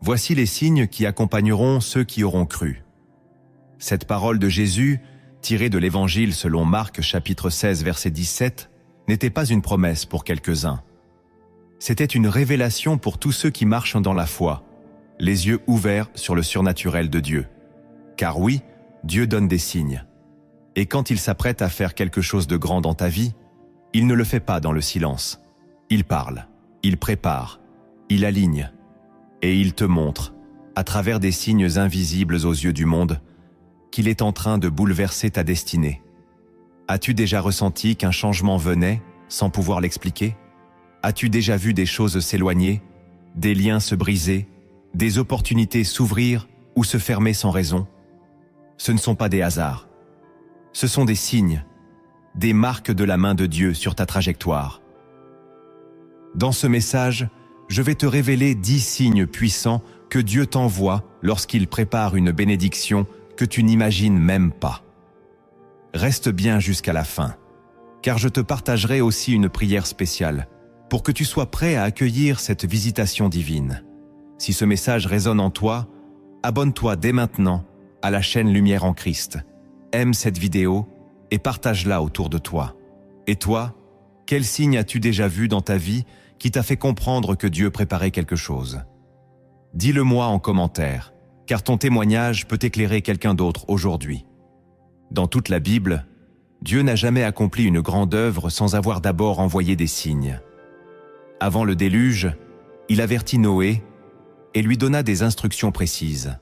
Voici les signes qui accompagneront ceux qui auront cru. Cette parole de Jésus, tirée de l'Évangile selon Marc chapitre 16 verset 17, n'était pas une promesse pour quelques-uns. C'était une révélation pour tous ceux qui marchent dans la foi, les yeux ouverts sur le surnaturel de Dieu. Car oui, Dieu donne des signes. Et quand il s'apprête à faire quelque chose de grand dans ta vie, il ne le fait pas dans le silence. Il parle, il prépare, il aligne, et il te montre, à travers des signes invisibles aux yeux du monde, qu'il est en train de bouleverser ta destinée. As-tu déjà ressenti qu'un changement venait sans pouvoir l'expliquer? As-tu déjà vu des choses s'éloigner, des liens se briser, des opportunités s'ouvrir ou se fermer sans raison? Ce ne sont pas des hasards. Ce sont des signes, des marques de la main de Dieu sur ta trajectoire. Dans ce message, je vais te révéler 10 signes puissants que Dieu t'envoie lorsqu'il prépare une bénédiction que tu n'imagines même pas. Reste bien jusqu'à la fin, car je te partagerai aussi une prière spéciale pour que tu sois prêt à accueillir cette visitation divine. Si ce message résonne en toi, abonne-toi dès maintenant à la chaîne Lumière en Christ. Aime cette vidéo et partage-la autour de toi. Et toi, quel signe as-tu déjà vu dans ta vie qui t'a fait comprendre que Dieu préparait quelque chose? Dis-le-moi en commentaire, car ton témoignage peut éclairer quelqu'un d'autre aujourd'hui. Dans toute la Bible, Dieu n'a jamais accompli une grande œuvre sans avoir d'abord envoyé des signes. Avant le déluge, il avertit Noé et lui donna des instructions précises.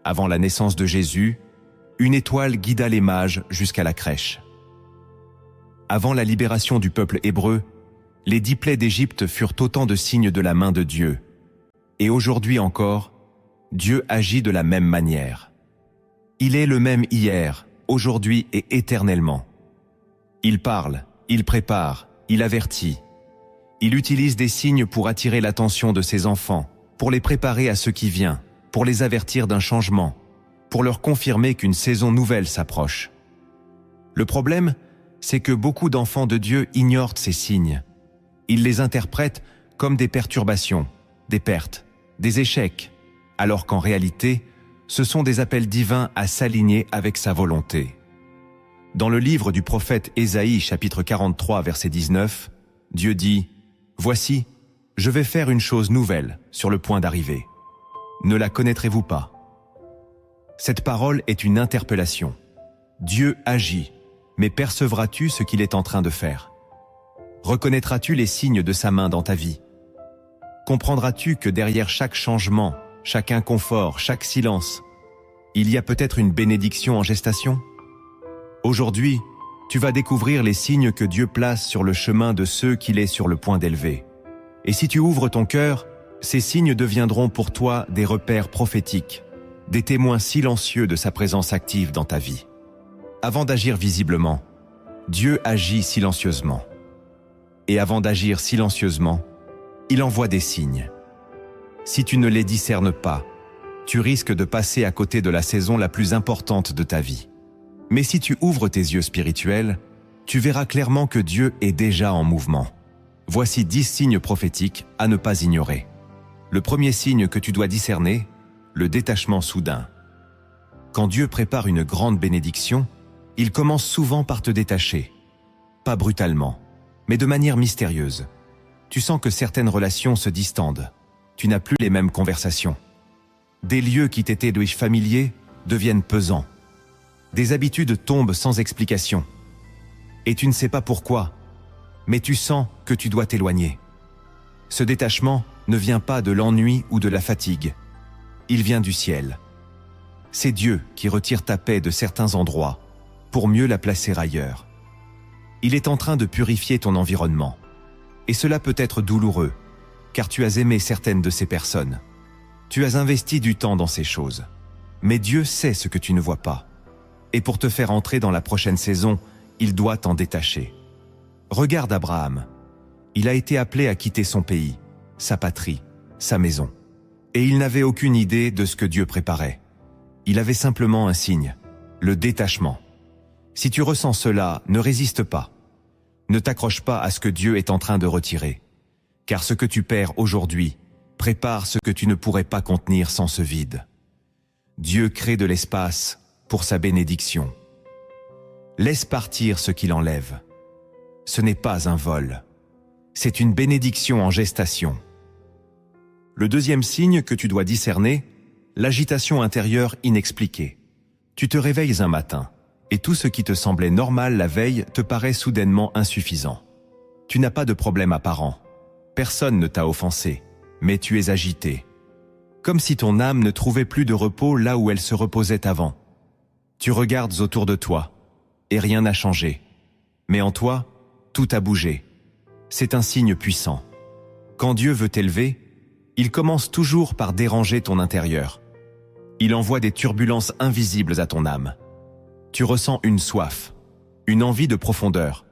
Avant la naissance de Jésus, une étoile guida les mages jusqu'à la crèche. Avant la libération du peuple hébreu, les 10 plaies d'Égypte furent autant de signes de la main de Dieu. Et aujourd'hui encore, Dieu agit de la même manière. Il est le même hier, aujourd'hui et éternellement. Il parle, il prépare, il avertit. Il utilise des signes pour attirer l'attention de ses enfants, pour les préparer à ce qui vient, pour les avertir d'un changement, pour leur confirmer qu'une saison nouvelle s'approche. Le problème, c'est que beaucoup d'enfants de Dieu ignorent ces signes. Ils les interprètent comme des perturbations, des pertes, des échecs, alors qu'en réalité, ce sont des appels divins à s'aligner avec sa volonté. Dans le livre du prophète Ésaïe, chapitre 43, verset 19, Dieu dit « Voici, je vais faire une chose nouvelle sur le point d'arriver. Ne la connaîtrez-vous pas ?» Cette parole est une interpellation. Dieu agit, mais percevras-tu ce qu'il est en train de faire? Reconnaîtras-tu les signes de sa main dans ta vie? Comprendras-tu que derrière chaque changement, chaque inconfort, chaque silence, il y a peut-être une bénédiction en gestation? Aujourd'hui, tu vas découvrir les signes que Dieu place sur le chemin de ceux qu'il est sur le point d'élever. Et si tu ouvres ton cœur, ces signes deviendront pour toi des repères prophétiques, des témoins silencieux de sa présence active dans ta vie. Avant d'agir visiblement, Dieu agit silencieusement. Et avant d'agir silencieusement, il envoie des signes. Si tu ne les discernes pas, tu risques de passer à côté de la saison la plus importante de ta vie. Mais si tu ouvres tes yeux spirituels, tu verras clairement que Dieu est déjà en mouvement. Voici 10 signes prophétiques à ne pas ignorer. Le premier signe que tu dois discerner, le détachement soudain. Quand Dieu prépare une grande bénédiction, il commence souvent par te détacher. Pas brutalement, mais de manière mystérieuse. Tu sens que certaines relations se distendent. Tu n'as plus les mêmes conversations. Des lieux qui t'étaient familiers deviennent pesants. Des habitudes tombent sans explication. Et tu ne sais pas pourquoi, mais tu sens que tu dois t'éloigner. Ce détachement ne vient pas de l'ennui ou de la fatigue. Il vient du ciel. C'est Dieu qui retire ta paix de certains endroits pour mieux la placer ailleurs. Il est en train de purifier ton environnement. Et cela peut être douloureux, car tu as aimé certaines de ces personnes. Tu as investi du temps dans ces choses. Mais Dieu sait ce que tu ne vois pas. Et pour te faire entrer dans la prochaine saison, il doit t'en détacher. Regarde Abraham. Il a été appelé à quitter son pays, sa patrie, sa maison. Et il n'avait aucune idée de ce que Dieu préparait. Il avait simplement un signe, le détachement. Si tu ressens cela, ne résiste pas. Ne t'accroche pas à ce que Dieu est en train de retirer. Car ce que tu perds aujourd'hui prépare ce que tu ne pourrais pas contenir sans ce vide. Dieu crée de l'espace pour sa bénédiction. Laisse partir ce qu'il enlève. Ce n'est pas un vol. C'est une bénédiction en gestation. Le deuxième signe que tu dois discerner, l'agitation intérieure inexpliquée. Tu te réveilles un matin, et tout ce qui te semblait normal la veille te paraît soudainement insuffisant. Tu n'as pas de problème apparent. Personne ne t'a offensé, mais tu es agité. Comme si ton âme ne trouvait plus de repos là où elle se reposait avant. Tu regardes autour de toi, et rien n'a changé. Mais en toi, tout a bougé. C'est un signe puissant. Quand Dieu veut t'élever, il commence toujours par déranger ton intérieur. Il envoie des turbulences invisibles à ton âme. Tu ressens une soif, une envie de profondeur,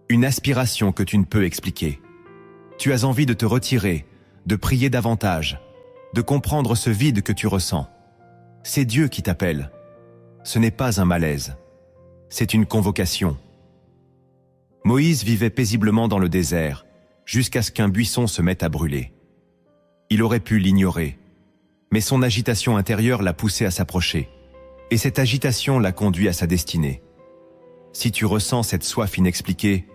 une aspiration que tu ne peux expliquer. Tu as envie de te retirer, de prier davantage, de comprendre ce vide que tu ressens. C'est Dieu qui t'appelle. Ce n'est pas un malaise. C'est une convocation. Moïse vivait paisiblement dans le désert, jusqu'à ce qu'un buisson se mette à brûler. Il aurait pu l'ignorer, mais son agitation intérieure l'a poussé à s'approcher, et cette agitation l'a conduit à sa destinée. Si tu ressens cette soif inexpliquée,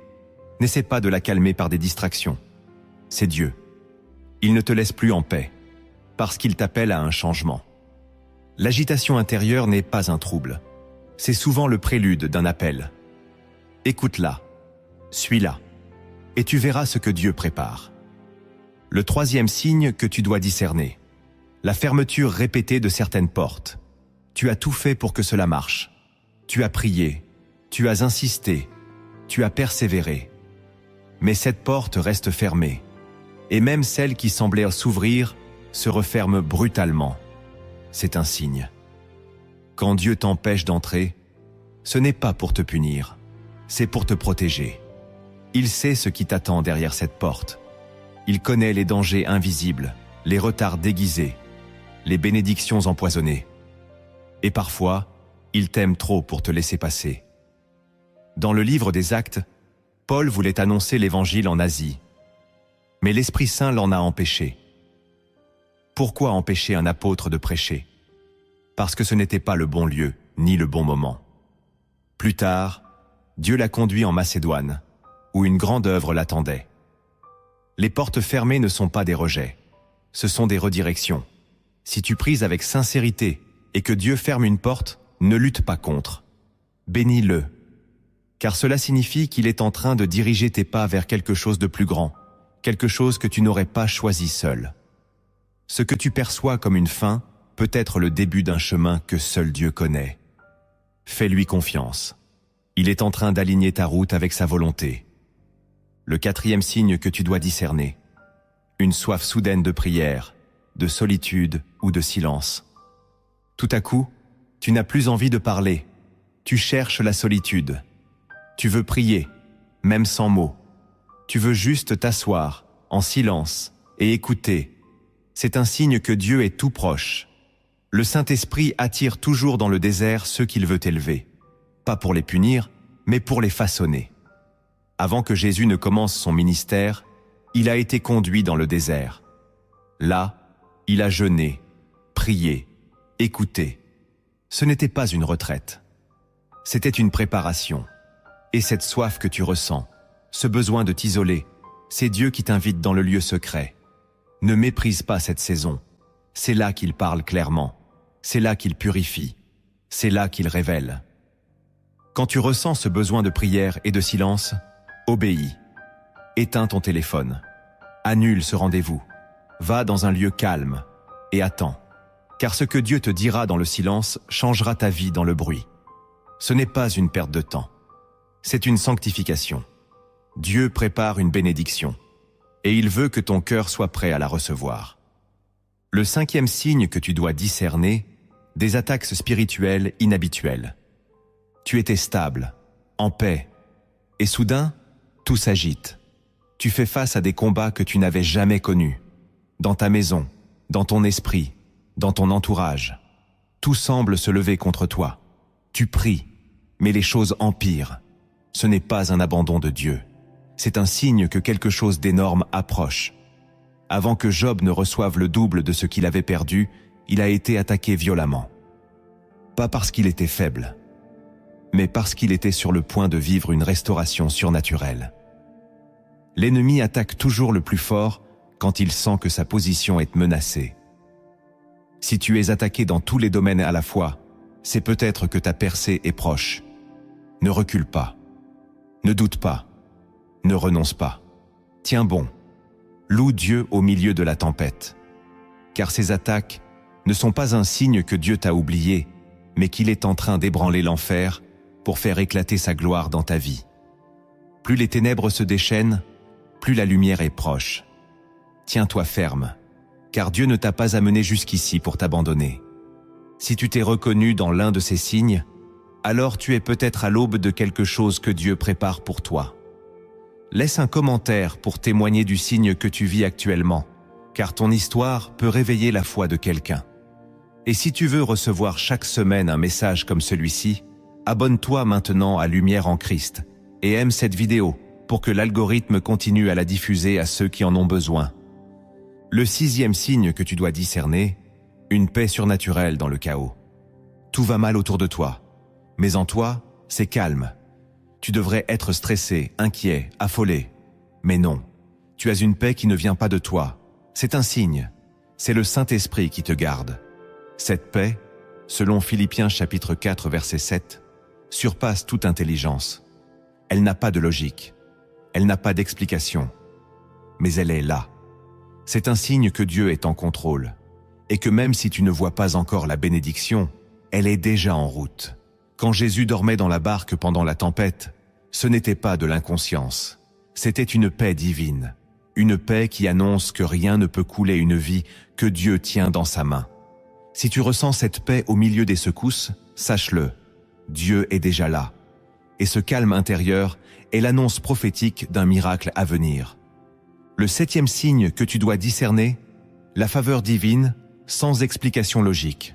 n'essaie pas de la calmer par des distractions. C'est Dieu. Il ne te laisse plus en paix, parce qu'il t'appelle à un changement. L'agitation intérieure n'est pas un trouble. C'est souvent le prélude d'un appel. Écoute-la, suis-la, et tu verras ce que Dieu prépare. Le troisième signe que tu dois discerner, la fermeture répétée de certaines portes. Tu as tout fait pour que cela marche. Tu as prié, tu as insisté, tu as persévéré. Mais cette porte reste fermée, et même celle qui semblait s'ouvrir se referme brutalement. C'est un signe. Quand Dieu t'empêche d'entrer, ce n'est pas pour te punir, c'est pour te protéger. Il sait ce qui t'attend derrière cette porte. Il connaît les dangers invisibles, les retards déguisés, les bénédictions empoisonnées. Et parfois, il t'aime trop pour te laisser passer. Dans le livre des Actes, Paul voulait annoncer l'évangile en Asie, mais l'Esprit Saint l'en a empêché. Pourquoi empêcher un apôtre de prêcher? Parce que ce n'était pas le bon lieu, ni le bon moment. Plus tard, Dieu l'a conduit en Macédoine, où une grande œuvre l'attendait. Les portes fermées ne sont pas des rejets, ce sont des redirections. Si tu pries avec sincérité et que Dieu ferme une porte, ne lutte pas contre. Bénis-le, car cela signifie qu'il est en train de diriger tes pas vers quelque chose de plus grand, quelque chose que tu n'aurais pas choisi seul. Ce que tu perçois comme une fin peut être le début d'un chemin que seul Dieu connaît. Fais-lui confiance. Il est en train d'aligner ta route avec sa volonté. Le quatrième signe que tu dois discerner, une soif soudaine de prière, de solitude ou de silence. Tout à coup, tu n'as plus envie de parler. Tu cherches la solitude. Tu veux prier, même sans mots. Tu veux juste t'asseoir, en silence, et écouter. C'est un signe que Dieu est tout proche. Le Saint-Esprit attire toujours dans le désert ceux qu'il veut élever. Pas pour les punir, mais pour les façonner. Avant que Jésus ne commence son ministère, il a été conduit dans le désert. Là, il a jeûné, prié, écouté. Ce n'était pas une retraite. C'était une préparation. Et cette soif que tu ressens, ce besoin de t'isoler, c'est Dieu qui t'invite dans le lieu secret. Ne méprise pas cette saison. C'est là qu'il parle clairement. C'est là qu'il purifie. C'est là qu'il révèle. Quand tu ressens ce besoin de prière et de silence, obéis. Éteins ton téléphone. Annule ce rendez-vous. Va dans un lieu calme et attends. Car ce que Dieu te dira dans le silence changera ta vie dans le bruit. Ce n'est pas une perte de temps. C'est une sanctification. Dieu prépare une bénédiction. Et il veut que ton cœur soit prêt à la recevoir. Le cinquième signe que tu dois discerner, des attaques spirituelles inhabituelles. Tu étais stable, en paix, et soudain, tout s'agite. Tu fais face à des combats que tu n'avais jamais connus. Dans ta maison, dans ton esprit, dans ton entourage. Tout semble se lever contre toi. Tu pries, mais les choses empirent. Ce n'est pas un abandon de Dieu. C'est un signe que quelque chose d'énorme approche. avant que Job ne reçoive le double de ce qu'il avait perdu, il a été attaqué violemment. Pas parce qu'il était faible, mais parce qu'il était sur le point de vivre une restauration surnaturelle. L'ennemi attaque toujours le plus fort quand il sent que sa position est menacée. Si tu es attaqué dans tous les domaines à la fois, c'est peut-être que ta percée est proche. Ne recule pas. Ne doute pas. Ne renonce pas. Tiens bon. Loue Dieu au milieu de la tempête. Car ces attaques ne sont pas un signe que Dieu t'a oublié, mais qu'il est en train d'ébranler l'enfer pour faire éclater sa gloire dans ta vie. Plus les ténèbres se déchaînent, plus la lumière est proche. Tiens-toi ferme, car Dieu ne t'a pas amené jusqu'ici pour t'abandonner. Si tu t'es reconnu dans l'un de ces signes, alors tu es peut-être à l'aube de quelque chose que Dieu prépare pour toi. Laisse un commentaire pour témoigner du signe que tu vis actuellement, car ton histoire peut réveiller la foi de quelqu'un. Et si tu veux recevoir chaque semaine un message comme celui-ci, abonne-toi maintenant à Lumière en Christ et aime cette vidéo pour que l'algorithme continue à la diffuser à ceux qui en ont besoin. Le 6e signe que tu dois discerner, une paix surnaturelle dans le chaos. Tout va mal autour de toi, mais en toi, c'est calme. Tu devrais être stressé, inquiet, affolé. Mais non, tu as une paix qui ne vient pas de toi. C'est un signe. C'est le Saint-Esprit qui te garde. Cette paix, selon Philippiens chapitre 4 verset 7, surpasse toute intelligence. Elle n'a pas de logique. Elle n'a pas d'explication. Mais elle est là. C'est un signe que Dieu est en contrôle. Et que même si tu ne vois pas encore la bénédiction, elle est déjà en route. Quand Jésus dormait dans la barque pendant la tempête, ce n'était pas de l'inconscience. C'était une paix divine. Une paix qui annonce que rien ne peut couler une vie que Dieu tient dans sa main. Si tu ressens cette paix au milieu des secousses, sache-le, Dieu est déjà là. Et ce calme intérieur est l'annonce prophétique d'un miracle à venir. Le 7e signe que tu dois discerner, la faveur divine sans explication logique.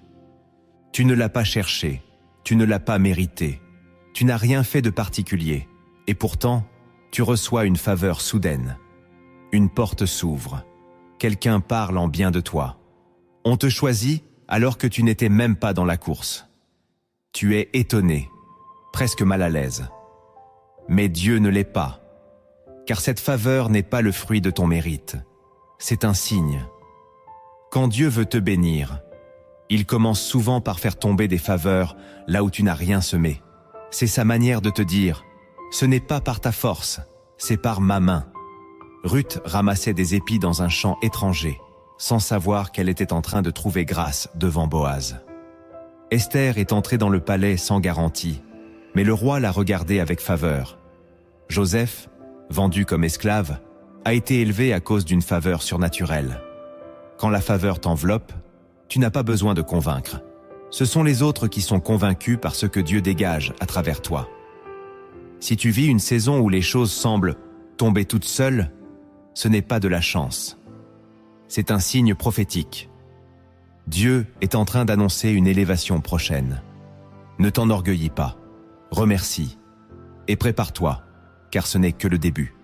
Tu ne l'as pas cherché, tu ne l'as pas mérité, tu n'as rien fait de particulier, et pourtant, tu reçois une faveur soudaine. Une porte s'ouvre, quelqu'un parle en bien de toi. On te choisit alors que tu n'étais même pas dans la course. Tu es étonné, presque mal à l'aise. Mais Dieu ne l'est pas, car cette faveur n'est pas le fruit de ton mérite. C'est un signe. Quand Dieu veut te bénir, il commence souvent par faire tomber des faveurs là où tu n'as rien semé. C'est sa manière de te dire, ce n'est pas par ta force, c'est par ma main. Ruth ramassait des épis dans un champ étranger, sans savoir qu'elle était en train de trouver grâce devant Boaz. Esther est entrée dans le palais sans garantie, mais le roi l'a regardée avec faveur. Joseph, vendu comme esclave, a été élevé à cause d'une faveur surnaturelle. Quand la faveur t'enveloppe, tu n'as pas besoin de convaincre. Ce sont les autres qui sont convaincus par ce que Dieu dégage à travers toi. Si tu vis une saison où les choses semblent tomber toutes seules, ce n'est pas de la chance. C'est un signe prophétique. Dieu est en train d'annoncer une élévation prochaine. Ne t'enorgueillis pas, remercie et prépare-toi, car ce n'est que le début.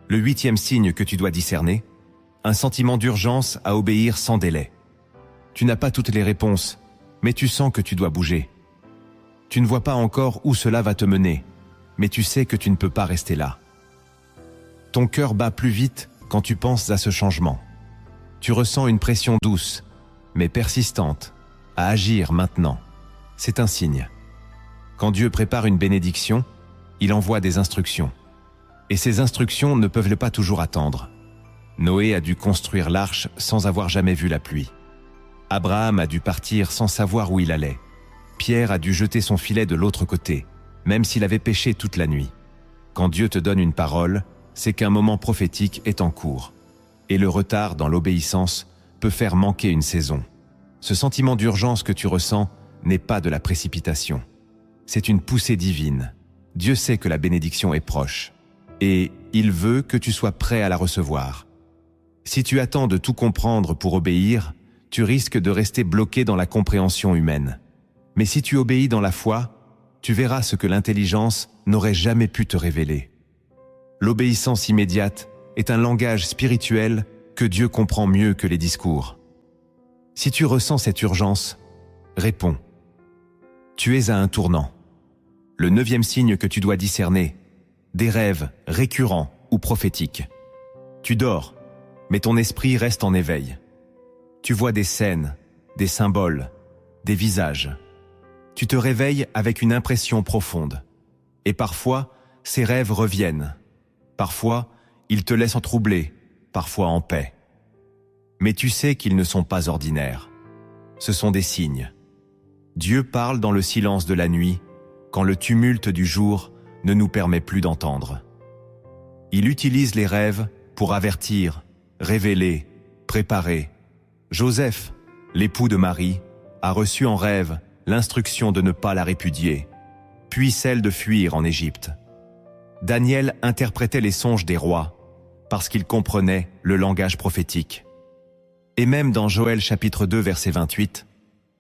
Le 8e signe que tu dois discerner, un sentiment d'urgence à obéir sans délai. Tu n'as pas toutes les réponses, mais tu sens que tu dois bouger. Tu ne vois pas encore où cela va te mener, mais tu sais que tu ne peux pas rester là. Ton cœur bat plus vite quand tu penses à ce changement. Tu ressens une pression douce, mais persistante, à agir maintenant. C'est un signe. Quand Dieu prépare une bénédiction, il envoie des instructions. Et ces instructions ne peuvent pas toujours attendre. Noé a dû construire l'arche sans avoir jamais vu la pluie. Abraham a dû partir sans savoir où il allait. Pierre a dû jeter son filet de l'autre côté, même s'il avait pêché toute la nuit. Quand Dieu te donne une parole, c'est qu'un moment prophétique est en cours. Et le retard dans l'obéissance peut faire manquer une saison. Ce sentiment d'urgence que tu ressens n'est pas de la précipitation. C'est une poussée divine. Dieu sait que la bénédiction est proche. Et il veut que tu sois prêt à la recevoir. Si tu attends de tout comprendre pour obéir, tu risques de rester bloqué dans la compréhension humaine. Mais si tu obéis dans la foi, tu verras ce que l'intelligence n'aurait jamais pu te révéler. L'obéissance immédiate est un langage spirituel que Dieu comprend mieux que les discours. Si tu ressens cette urgence, réponds. Tu es à un tournant. Le 9e signe que tu dois discerner, des rêves récurrents ou prophétiques. Tu dors, mais ton esprit reste en éveil. Tu vois des scènes, des symboles, des visages. Tu te réveilles avec une impression profonde. Et parfois, ces rêves reviennent. Parfois, ils te laissent troublé, parfois en paix. Mais tu sais qu'ils ne sont pas ordinaires. Ce sont des signes. Dieu parle dans le silence de la nuit, quand le tumulte du jour ne nous permet plus d'entendre. Il utilise les rêves pour avertir, révéler, préparer. Joseph, l'époux de Marie, a reçu en rêve l'instruction de ne pas la répudier, puis celle de fuir en Égypte. Daniel interprétait les songes des rois, parce qu'il comprenait le langage prophétique. Et même dans Joël chapitre 2 verset 28,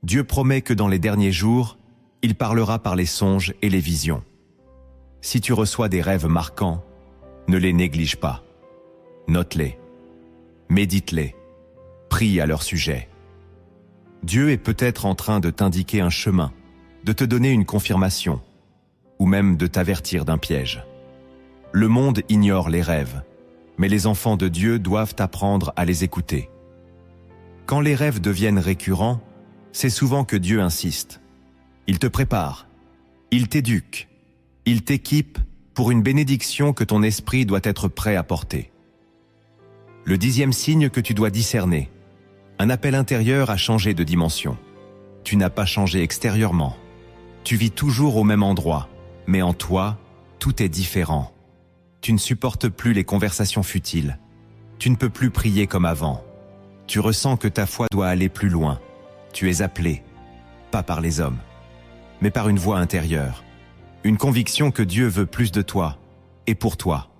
Dieu promet que dans les derniers jours, il parlera par les songes et les visions. Si tu reçois des rêves marquants, ne les néglige pas. Note-les, médite-les, prie à leur sujet. Dieu est peut-être en train de t'indiquer un chemin, de te donner une confirmation, ou même de t'avertir d'un piège. Le monde ignore les rêves, mais les enfants de Dieu doivent apprendre à les écouter. Quand les rêves deviennent récurrents, c'est souvent que Dieu insiste. Il te prépare, il t'éduque, il t'équipe pour une bénédiction que ton esprit doit être prêt à porter. Le 10e signe que tu dois discerner, un appel intérieur a changé de dimension. Tu n'as pas changé extérieurement. Tu vis toujours au même endroit, mais en toi, tout est différent. Tu ne supportes plus les conversations futiles. Tu ne peux plus prier comme avant. Tu ressens que ta foi doit aller plus loin. Tu es appelé, pas par les hommes, mais par une voix intérieure. Une conviction que Dieu veut plus de toi, et pour toi.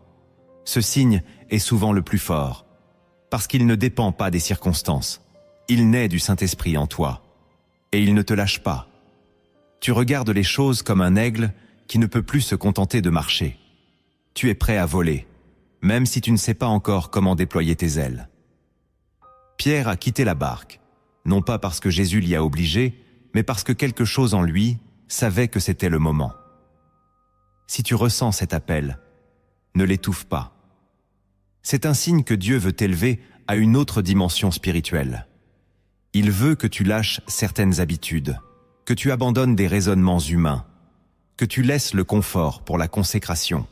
Ce signe est souvent le plus fort, parce qu'il ne dépend pas des circonstances. Il naît du Saint-Esprit en toi, et il ne te lâche pas. Tu regardes les choses comme un aigle qui ne peut plus se contenter de marcher. Tu es prêt à voler, même si tu ne sais pas encore comment déployer tes ailes. Pierre a quitté la barque, non pas parce que Jésus l'y a obligé, mais parce que quelque chose en lui savait que c'était le moment. Si tu ressens cet appel, ne l'étouffe pas. C'est un signe que Dieu veut t'élever à une autre dimension spirituelle. Il veut que tu lâches certaines habitudes, que tu abandonnes des raisonnements humains, que tu laisses le confort pour la consécration.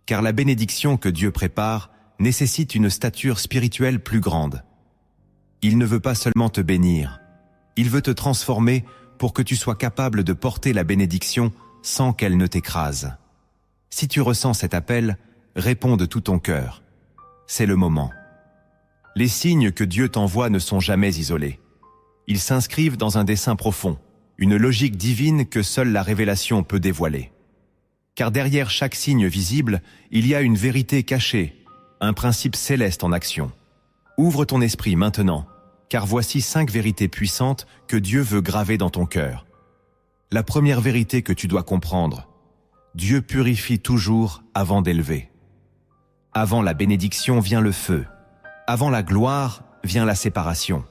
Car la bénédiction que Dieu prépare nécessite une stature spirituelle plus grande. Il ne veut pas seulement te bénir, il veut te transformer pour que tu sois capable de porter la bénédiction sans qu'elle ne t'écrase. Si tu ressens cet appel, réponds de tout ton cœur. C'est le moment. Les signes que Dieu t'envoie ne sont jamais isolés. Ils s'inscrivent dans un dessein profond, une logique divine que seule la révélation peut dévoiler. Car derrière chaque signe visible, il y a une vérité cachée, un principe céleste en action. Ouvre ton esprit maintenant, car voici 5 vérités puissantes que Dieu veut graver dans ton cœur. La première vérité que tu dois comprendre, Dieu purifie toujours avant d'élever. Avant la bénédiction vient le feu. Avant la gloire vient la séparation.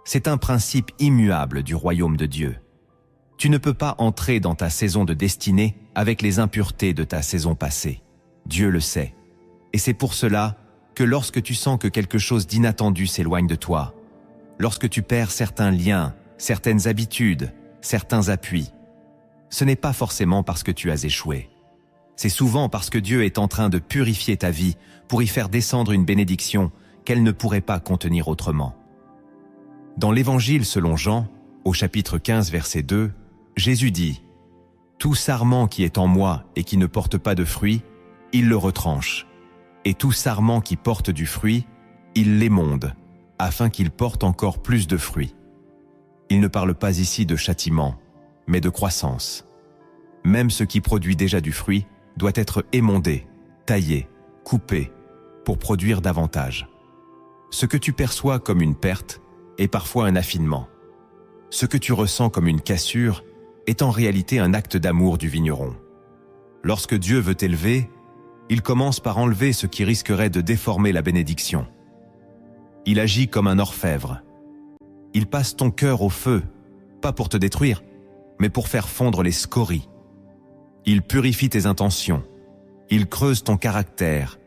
C'est un principe immuable du royaume de Dieu. Tu ne peux pas entrer dans ta saison de destinée avec les impuretés de ta saison passée. Dieu le sait. Et c'est pour cela que lorsque tu sens que quelque chose d'inattendu s'éloigne de toi, lorsque tu perds certains liens, certaines habitudes, certains appuis, ce n'est pas forcément parce que tu as échoué. C'est souvent parce que Dieu est en train de purifier ta vie pour y faire descendre une bénédiction qu'elle ne pourrait pas contenir autrement. Dans l'Évangile selon Jean, au chapitre 15, verset 2, Jésus dit « Tout sarment qui est en moi et qui ne porte pas de fruit, il le retranche. Et tout sarment qui porte du fruit, il l'émonde, afin qu'il porte encore plus de fruits. » Il ne parle pas ici de châtiment, mais de croissance. Même ce qui produit déjà du fruit doit être émondé, taillé, coupé, pour produire davantage. Ce que tu perçois comme une perte est parfois un affinement. Ce que tu ressens comme une cassure est en réalité un acte d'amour du vigneron. Lorsque Dieu veut t'élever, il commence par enlever ce qui risquerait de déformer la bénédiction. Il agit comme un orfèvre. Il passe ton cœur au feu, pas pour te détruire, mais pour faire fondre les scories. Il purifie tes intentions. Il creuse ton caractère.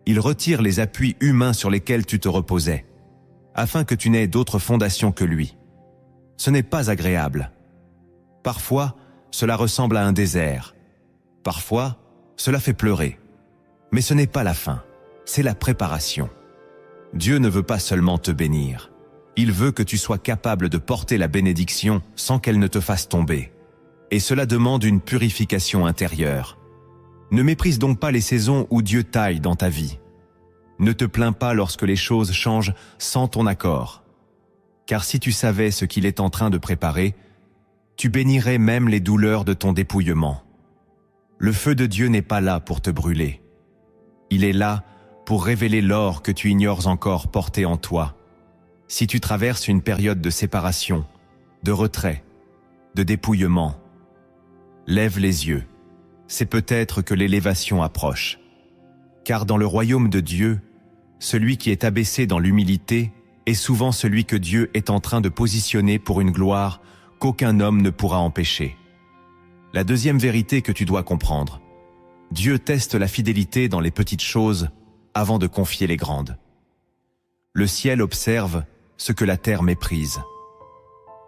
Il retire les appuis humains sur lesquels tu te reposais, afin que tu n'aies d'autre fondation que lui. Ce n'est pas agréable. Parfois, cela ressemble à un désert. Parfois, cela fait pleurer. Mais ce n'est pas la fin, c'est la préparation. Dieu ne veut pas seulement te bénir. Il veut que tu sois capable de porter la bénédiction sans qu'elle ne te fasse tomber. Et cela demande une purification intérieure. Ne méprise donc pas les saisons où Dieu taille dans ta vie. Ne te plains pas lorsque les choses changent sans ton accord. Car si tu savais ce qu'il est en train de préparer, tu bénirais même les douleurs de ton dépouillement. Le feu de Dieu n'est pas là pour te brûler. Il est là pour révéler l'or que tu ignores encore porté en toi. Si tu traverses une période de séparation, de retrait, de dépouillement, lève les yeux. C'est peut-être que l'élévation approche. Car dans le royaume de Dieu, celui qui est abaissé dans l'humilité est souvent celui que Dieu est en train de positionner pour une gloire qu'aucun homme ne pourra empêcher. La deuxième vérité que tu dois comprendre: Dieu teste la fidélité dans les petites choses avant de confier les grandes. Le ciel observe ce que la terre méprise.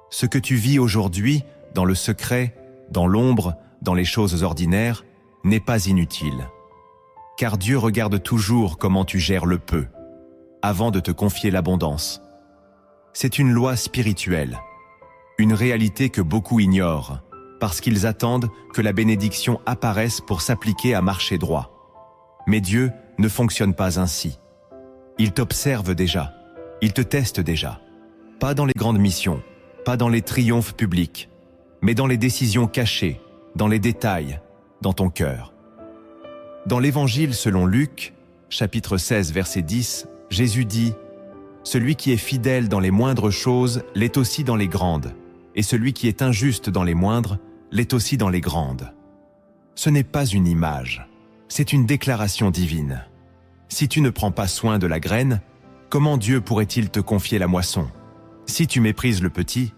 Ce que tu vis aujourd'hui, dans le secret, dans l'ombre, dans les choses ordinaires, n'est pas inutile. Car Dieu regarde toujours comment tu gères le peu, avant de te confier l'abondance. C'est une loi spirituelle, une réalité que beaucoup ignorent, parce qu'ils attendent que la bénédiction apparaisse pour s'appliquer à marcher droit. Mais Dieu ne fonctionne pas ainsi. Il t'observe déjà, il te teste déjà. Pas dans les grandes missions, pas dans les triomphes publics, mais dans les décisions cachées, dans les détails, dans ton cœur. Dans l'Évangile selon Luc, chapitre 16, verset 10, Jésus dit « Celui qui est fidèle dans les moindres choses l'est aussi dans les grandes, et celui qui est injuste dans les moindres l'est aussi dans les grandes. » Ce n'est pas une image, c'est une déclaration divine. Si tu ne prends pas soin de la graine, comment Dieu pourrait-il te confier la moisson? Si tu méprises le petit,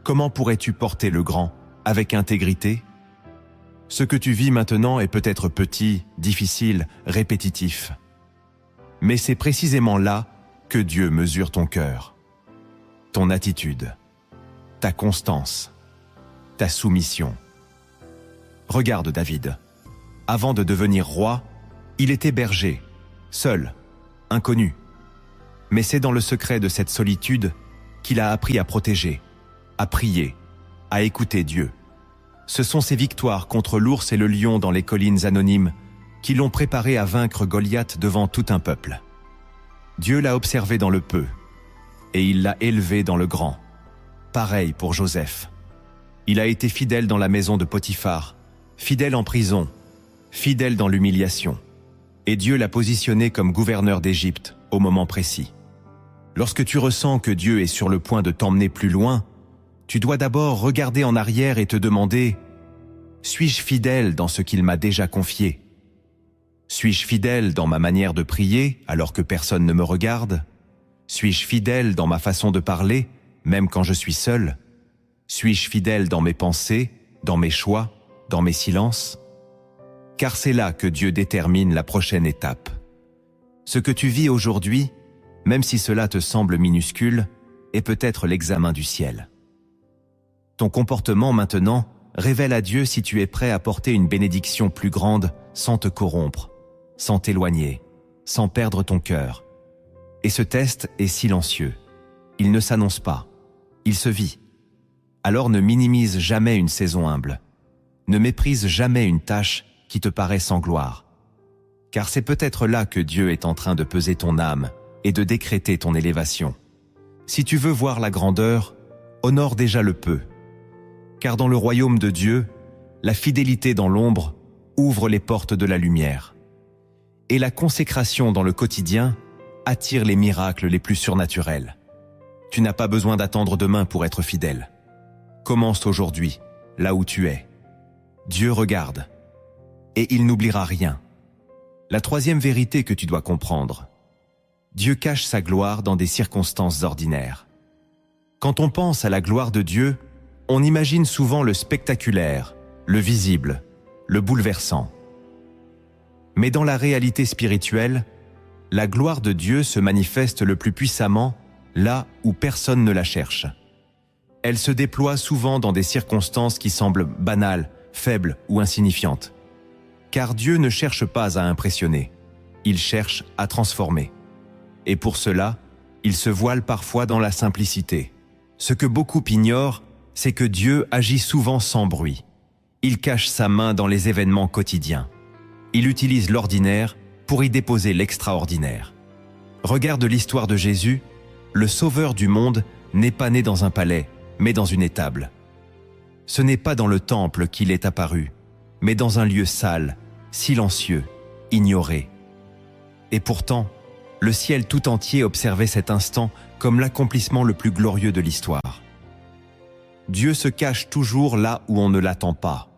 comment pourrais-tu porter le grand avec intégrité? Ce que tu vis maintenant est peut-être petit, difficile, répétitif. Mais c'est précisément là que Dieu mesure ton cœur, ton attitude, ta constance, ta soumission. Regarde David. Avant de devenir roi, il était berger, seul, inconnu. Mais c'est dans le secret de cette solitude qu'il a appris à protéger, à prier, à écouter Dieu. Ce sont ces victoires contre l'ours et le lion dans les collines anonymes qui l'ont préparé à vaincre Goliath devant tout un peuple. Dieu l'a observé dans le peu, et il l'a élevé dans le grand. Pareil pour Joseph. Il a été fidèle dans la maison de Potiphar, fidèle en prison, fidèle dans l'humiliation. Et Dieu l'a positionné comme gouverneur d'Égypte au moment précis. Lorsque tu ressens que Dieu est sur le point de t'emmener plus loin, tu dois d'abord regarder en arrière et te demander « Suis-je fidèle dans ce qu'il m'a déjà confié ? Suis-je fidèle dans ma manière de prier alors que personne ne me regarde ? Suis-je fidèle dans ma façon de parler, même quand je suis seul ? Suis-je fidèle dans mes pensées, dans mes choix, dans mes silences ? Car c'est là que Dieu détermine la prochaine étape. Ce que tu vis aujourd'hui, même si cela te semble minuscule, est peut-être l'examen du ciel. Ton comportement maintenant révèle à Dieu si tu es prêt à porter une bénédiction plus grande sans te corrompre, sans t'éloigner, sans perdre ton cœur. Et ce test est silencieux. Il ne s'annonce pas. Il se vit. Alors ne minimise jamais une saison humble. Ne méprise jamais une tâche qui te paraît sans gloire. Car c'est peut-être là que Dieu est en train de peser ton âme et de décréter ton élévation. Si tu veux voir la grandeur, honore déjà le peu. Car dans le royaume de Dieu, la fidélité dans l'ombre ouvre les portes de la lumière. Et la consécration dans le quotidien attire les miracles les plus surnaturels. Tu n'as pas besoin d'attendre demain pour être fidèle. Commence aujourd'hui, là où tu es. Dieu regarde, et il n'oubliera rien. La troisième vérité que tu dois comprendre. Dieu cache sa gloire dans des circonstances ordinaires. Quand on pense à la gloire de Dieu, on imagine souvent le spectaculaire, le visible, le bouleversant. Mais dans la réalité spirituelle, la gloire de Dieu se manifeste le plus puissamment là où personne ne la cherche. Elle se déploie souvent dans des circonstances qui semblent banales, faibles ou insignifiantes. Car Dieu ne cherche pas à impressionner, il cherche à transformer. Et pour cela, il se voile parfois dans la simplicité. Ce que beaucoup ignorent, c'est que Dieu agit souvent sans bruit. Il cache sa main dans les événements quotidiens. Il utilise l'ordinaire pour y déposer l'extraordinaire. Regarde l'histoire de Jésus, le Sauveur du monde n'est pas né dans un palais, mais dans une étable. Ce n'est pas dans le temple qu'il est apparu, mais dans un lieu sale, silencieux, ignoré. Et pourtant, le ciel tout entier observait cet instant comme l'accomplissement le plus glorieux de l'histoire. Dieu se cache toujours là où on ne l'attend pas.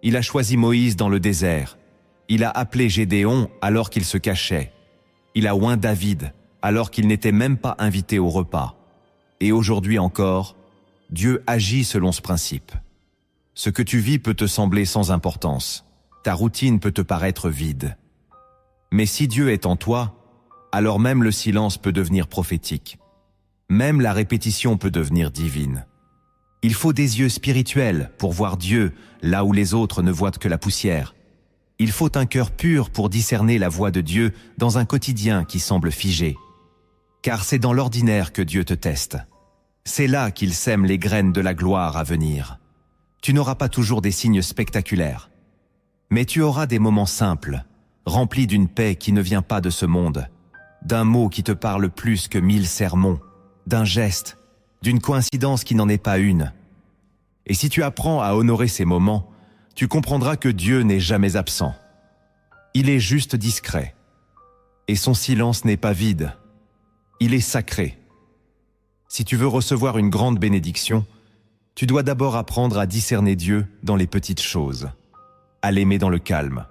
Il a choisi Moïse dans le désert. Il a appelé Gédéon alors qu'il se cachait. Il a oint David alors qu'il n'était même pas invité au repas. Et aujourd'hui encore, Dieu agit selon ce principe. Ce que tu vis peut te sembler sans importance. Ta routine peut te paraître vide. Mais si Dieu est en toi, alors même le silence peut devenir prophétique. Même la répétition peut devenir divine. Il faut des yeux spirituels pour voir Dieu là où les autres ne voient que la poussière. Il faut un cœur pur pour discerner la voix de Dieu dans un quotidien qui semble figé. Car c'est dans l'ordinaire que Dieu te teste. C'est là qu'il sème les graines de la gloire à venir. Tu n'auras pas toujours des signes spectaculaires. Mais tu auras des moments simples, remplis d'une paix qui ne vient pas de ce monde, d'un mot qui te parle plus que 1000 sermons, d'un geste, d'une coïncidence qui n'en est pas une. Et si tu apprends à honorer ces moments, tu comprendras que Dieu n'est jamais absent. Il est juste discret. Et son silence n'est pas vide. Il est sacré. Si tu veux recevoir une grande bénédiction, tu dois d'abord apprendre à discerner Dieu dans les petites choses, à l'aimer dans le calme,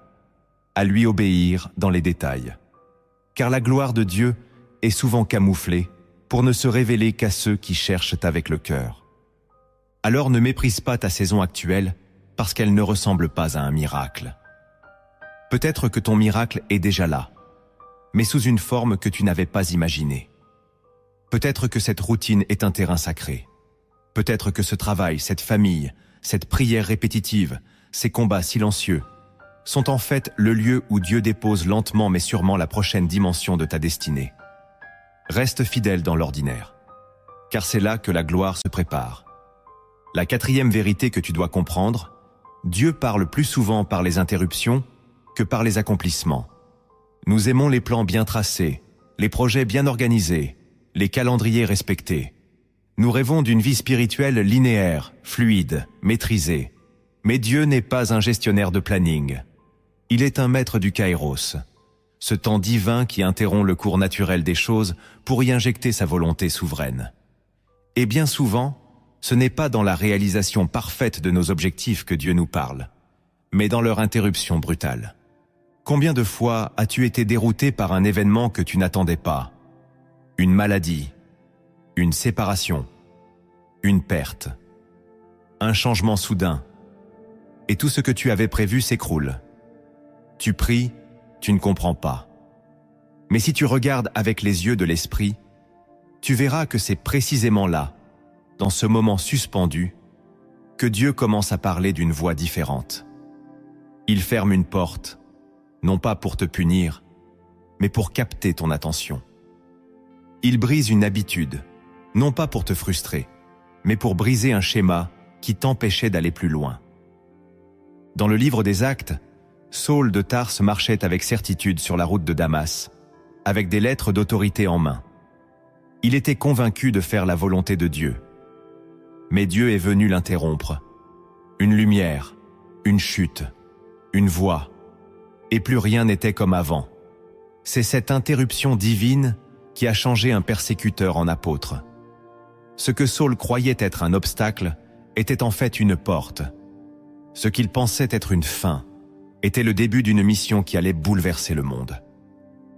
à lui obéir dans les détails. Car la gloire de Dieu est souvent camouflée pour ne se révéler qu'à ceux qui cherchent avec le cœur. Alors ne méprise pas ta saison actuelle parce qu'elle ne ressemble pas à un miracle. Peut-être que ton miracle est déjà là, mais sous une forme que tu n'avais pas imaginée. Peut-être que cette routine est un terrain sacré. Peut-être que ce travail, cette famille, cette prière répétitive, ces combats silencieux, sont en fait le lieu où Dieu dépose lentement mais sûrement la prochaine dimension de ta destinée. Reste fidèle dans l'ordinaire, car c'est là que la gloire se prépare. La quatrième vérité que tu dois comprendre, Dieu parle plus souvent par les interruptions que par les accomplissements. Nous aimons les plans bien tracés, les projets bien organisés, les calendriers respectés. Nous rêvons d'une vie spirituelle linéaire, fluide, maîtrisée. Mais Dieu n'est pas un gestionnaire de planning. Il est un maître du kairos, ce temps divin qui interrompt le cours naturel des choses pour y injecter sa volonté souveraine. Et bien souvent, ce n'est pas dans la réalisation parfaite de nos objectifs que Dieu nous parle, mais dans leur interruption brutale. Combien de fois as-tu été dérouté par un événement que tu n'attendais pas? Une maladie, une séparation, une perte, un changement soudain, et tout ce que tu avais prévu s'écroule. Tu pries, tu ne comprends pas. Mais si tu regardes avec les yeux de l'esprit, tu verras que c'est précisément là, dans ce moment suspendu, que Dieu commence à parler d'une voix différente. Il ferme une porte, non pas pour te punir, mais pour capter ton attention. Il brise une habitude, non pas pour te frustrer, mais pour briser un schéma qui t'empêchait d'aller plus loin. Dans le livre des Actes, Saul de Tarse marchait avec certitude sur la route de Damas, avec des lettres d'autorité en main. Il était convaincu de faire la volonté de Dieu. Mais Dieu est venu l'interrompre. Une lumière, une chute, une voix, et plus rien n'était comme avant. C'est cette interruption divine qui a changé un persécuteur en apôtre. Ce que Saul croyait être un obstacle était en fait une porte. Ce qu'il pensait être une fin était le début d'une mission qui allait bouleverser le monde.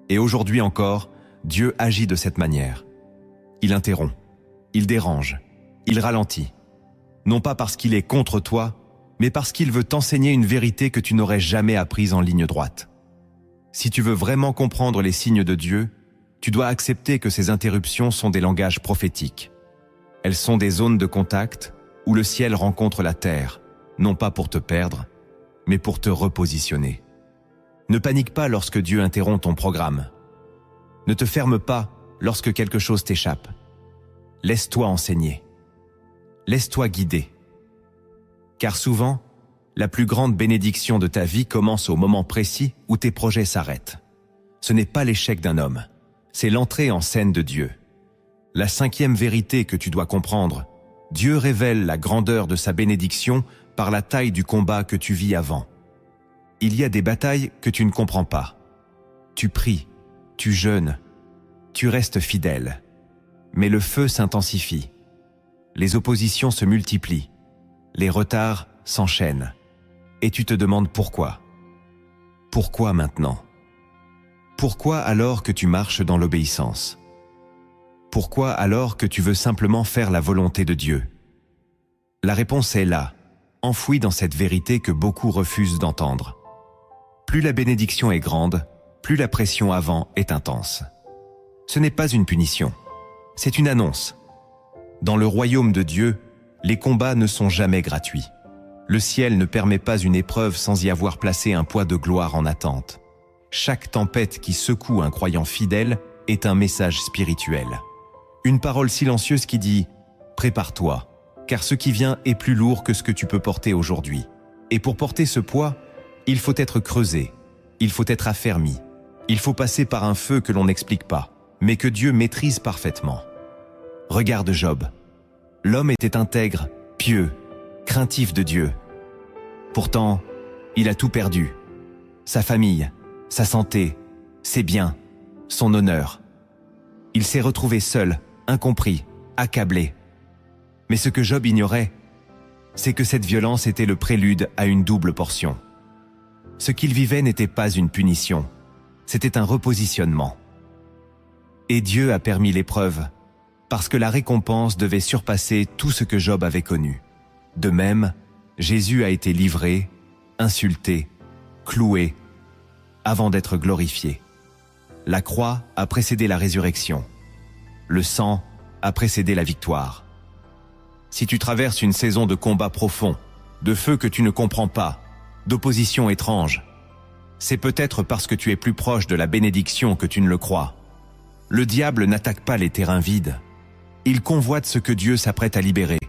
Et aujourd'hui encore, Dieu agit de cette manière. Il interrompt, il dérange, il ralentit. Non pas parce qu'il est contre toi, mais parce qu'il veut t'enseigner une vérité que tu n'aurais jamais apprise en ligne droite. Si tu veux vraiment comprendre les signes de Dieu, tu dois accepter que ces interruptions sont des langages prophétiques. Elles sont des zones de contact où le ciel rencontre la terre, non pas pour te perdre, mais pour te repositionner. Ne panique pas lorsque Dieu interrompt ton programme. Ne te ferme pas lorsque quelque chose t'échappe. Laisse-toi enseigner. Laisse-toi guider. Car souvent, la plus grande bénédiction de ta vie commence au moment précis où tes projets s'arrêtent. Ce n'est pas l'échec d'un homme, c'est l'entrée en scène de Dieu. La 5e vérité que tu dois comprendre, Dieu révèle la grandeur de sa bénédiction par la taille du combat que tu vis avant. Il y a des batailles que tu ne comprends pas. Tu pries, tu jeûnes, tu restes fidèle. Mais le feu s'intensifie. Les oppositions se multiplient. Les retards s'enchaînent. Et tu te demandes pourquoi. Pourquoi maintenant? Pourquoi alors que tu marches dans l'obéissance? Pourquoi alors que tu veux simplement faire la volonté de Dieu? La réponse est là, enfouie dans cette vérité que beaucoup refusent d'entendre. Plus la bénédiction est grande, plus la pression avant est intense. Ce n'est pas une punition, c'est une annonce. Dans le royaume de Dieu, les combats ne sont jamais gratuits. Le ciel ne permet pas une épreuve sans y avoir placé un poids de gloire en attente. Chaque tempête qui secoue un croyant fidèle est un message spirituel. Une parole silencieuse qui dit « Prépare-toi, car ce qui vient est plus lourd que ce que tu peux porter aujourd'hui. Et pour porter ce poids, il faut être creusé, il faut être affermi, il faut passer par un feu que l'on n'explique pas, mais que Dieu maîtrise parfaitement. » Regarde Job. L'homme était intègre, pieux, craintif de Dieu. Pourtant, il a tout perdu. Sa famille, sa santé, ses biens, son honneur. Il s'est retrouvé seul, incompris, accablé. Mais ce que Job ignorait, c'est que cette violence était le prélude à une double portion. Ce qu'il vivait n'était pas une punition, c'était un repositionnement. Et Dieu a permis l'épreuve, parce que la récompense devait surpasser tout ce que Job avait connu. De même, Jésus a été livré, insulté, cloué, avant d'être glorifié. La croix a précédé la résurrection. Le sang a précédé la victoire. Si tu traverses une saison de combat profond, de feu que tu ne comprends pas, d'opposition étrange, c'est peut-être parce que tu es plus proche de la bénédiction que tu ne le crois. Le diable n'attaque pas les terrains vides. Il convoite ce que Dieu s'apprête à libérer.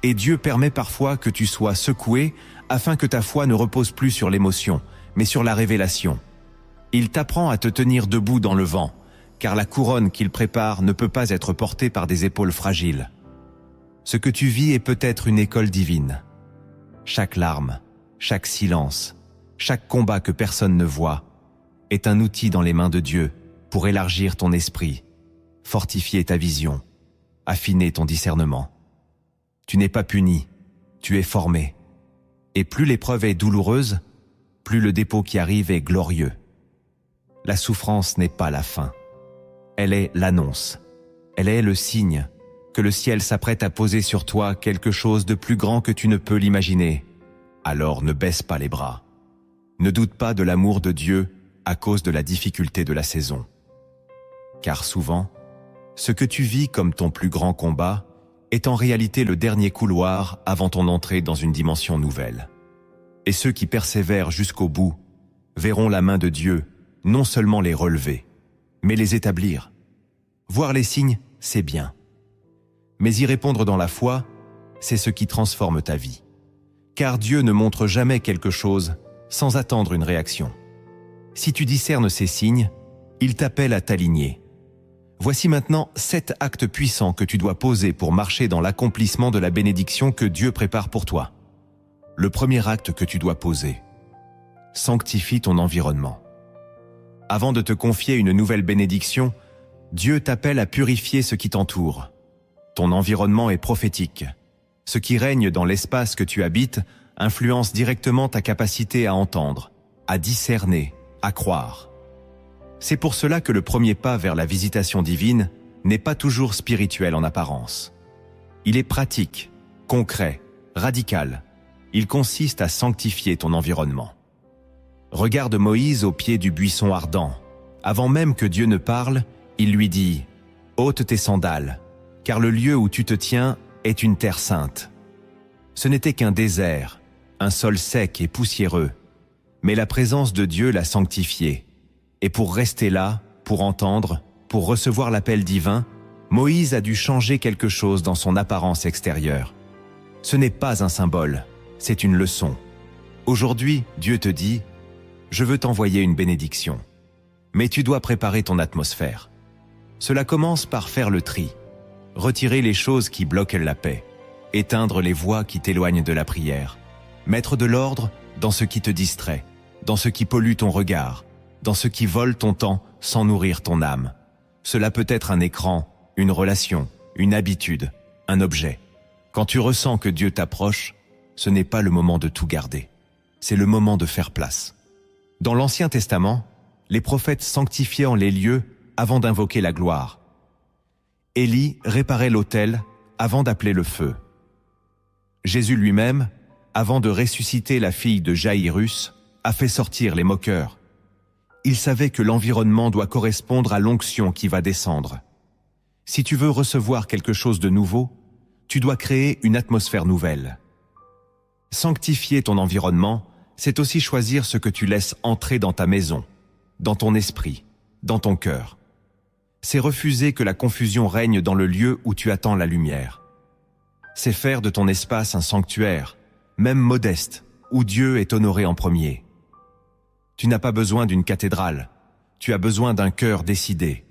Et Dieu permet parfois que tu sois secoué afin que ta foi ne repose plus sur l'émotion, mais sur la révélation. Il t'apprend à te tenir debout dans le vent, car la couronne qu'il prépare ne peut pas être portée par des épaules fragiles. Ce que tu vis est peut-être une école divine. Chaque larme, chaque silence, chaque combat que personne ne voit est un outil dans les mains de Dieu pour élargir ton esprit, fortifier ta vision, affiner ton discernement. Tu n'es pas puni, tu es formé. Et plus l'épreuve est douloureuse, plus le dépôt qui arrive est glorieux. La souffrance n'est pas la fin. Elle est l'annonce. Elle est le signe que le ciel s'apprête à poser sur toi quelque chose de plus grand que tu ne peux l'imaginer. Alors ne baisse pas les bras. Ne doute pas de l'amour de Dieu à cause de la difficulté de la saison. Car souvent, ce que tu vis comme ton plus grand combat est en réalité le dernier couloir avant ton entrée dans une dimension nouvelle. Et ceux qui persévèrent jusqu'au bout verront la main de Dieu non seulement les relever, mais les établir. Voir les signes, c'est bien. Mais y répondre dans la foi, c'est ce qui transforme ta vie. Car Dieu ne montre jamais quelque chose sans attendre une réaction. Si tu discernes ces signes, il t'appelle à t'aligner. Voici maintenant 7 actes puissants que tu dois poser pour marcher dans l'accomplissement de la bénédiction que Dieu prépare pour toi. Le premier acte que tu dois poser. Sanctifie ton environnement. Avant de te confier une nouvelle bénédiction, Dieu t'appelle à purifier ce qui t'entoure. Ton environnement est prophétique. Ce qui règne dans l'espace que tu habites influence directement ta capacité à entendre, à discerner, à croire. C'est pour cela que le premier pas vers la visitation divine n'est pas toujours spirituel en apparence. Il est pratique, concret, radical. Il consiste à sanctifier ton environnement. Regarde Moïse au pied du buisson ardent. Avant même que Dieu ne parle, il lui dit « Ôte tes sandales, car le lieu où tu te tiens est une terre sainte. » Ce n'était qu'un désert, un sol sec et poussiéreux, mais la présence de Dieu l'a sanctifié. Et pour rester là, pour entendre, pour recevoir l'appel divin, Moïse a dû changer quelque chose dans son apparence extérieure. Ce n'est pas un symbole, c'est une leçon. Aujourd'hui, Dieu te dit « Je veux t'envoyer une bénédiction. » Mais tu dois préparer ton atmosphère. Cela commence par faire le tri, retirer les choses qui bloquent la paix, éteindre les voix qui t'éloignent de la prière, mettre de l'ordre dans ce qui te distrait, dans ce qui pollue ton regard, dans ce qui vole ton temps sans nourrir ton âme. Cela peut être un écran, une relation, une habitude, un objet. Quand tu ressens que Dieu t'approche, ce n'est pas le moment de tout garder. C'est le moment de faire place. Dans l'Ancien Testament, les prophètes sanctifiaient les lieux avant d'invoquer la gloire. Élie réparait l'autel avant d'appeler le feu. Jésus lui-même, avant de ressusciter la fille de Jaïrus, a fait sortir les moqueurs. Il savait que l'environnement doit correspondre à l'onction qui va descendre. Si tu veux recevoir quelque chose de nouveau, tu dois créer une atmosphère nouvelle. Sanctifier ton environnement, c'est aussi choisir ce que tu laisses entrer dans ta maison, dans ton esprit, dans ton cœur. C'est refuser que la confusion règne dans le lieu où tu attends la lumière. C'est faire de ton espace un sanctuaire, même modeste, où Dieu est honoré en premier. Tu n'as pas besoin d'une cathédrale, tu as besoin d'un cœur décidé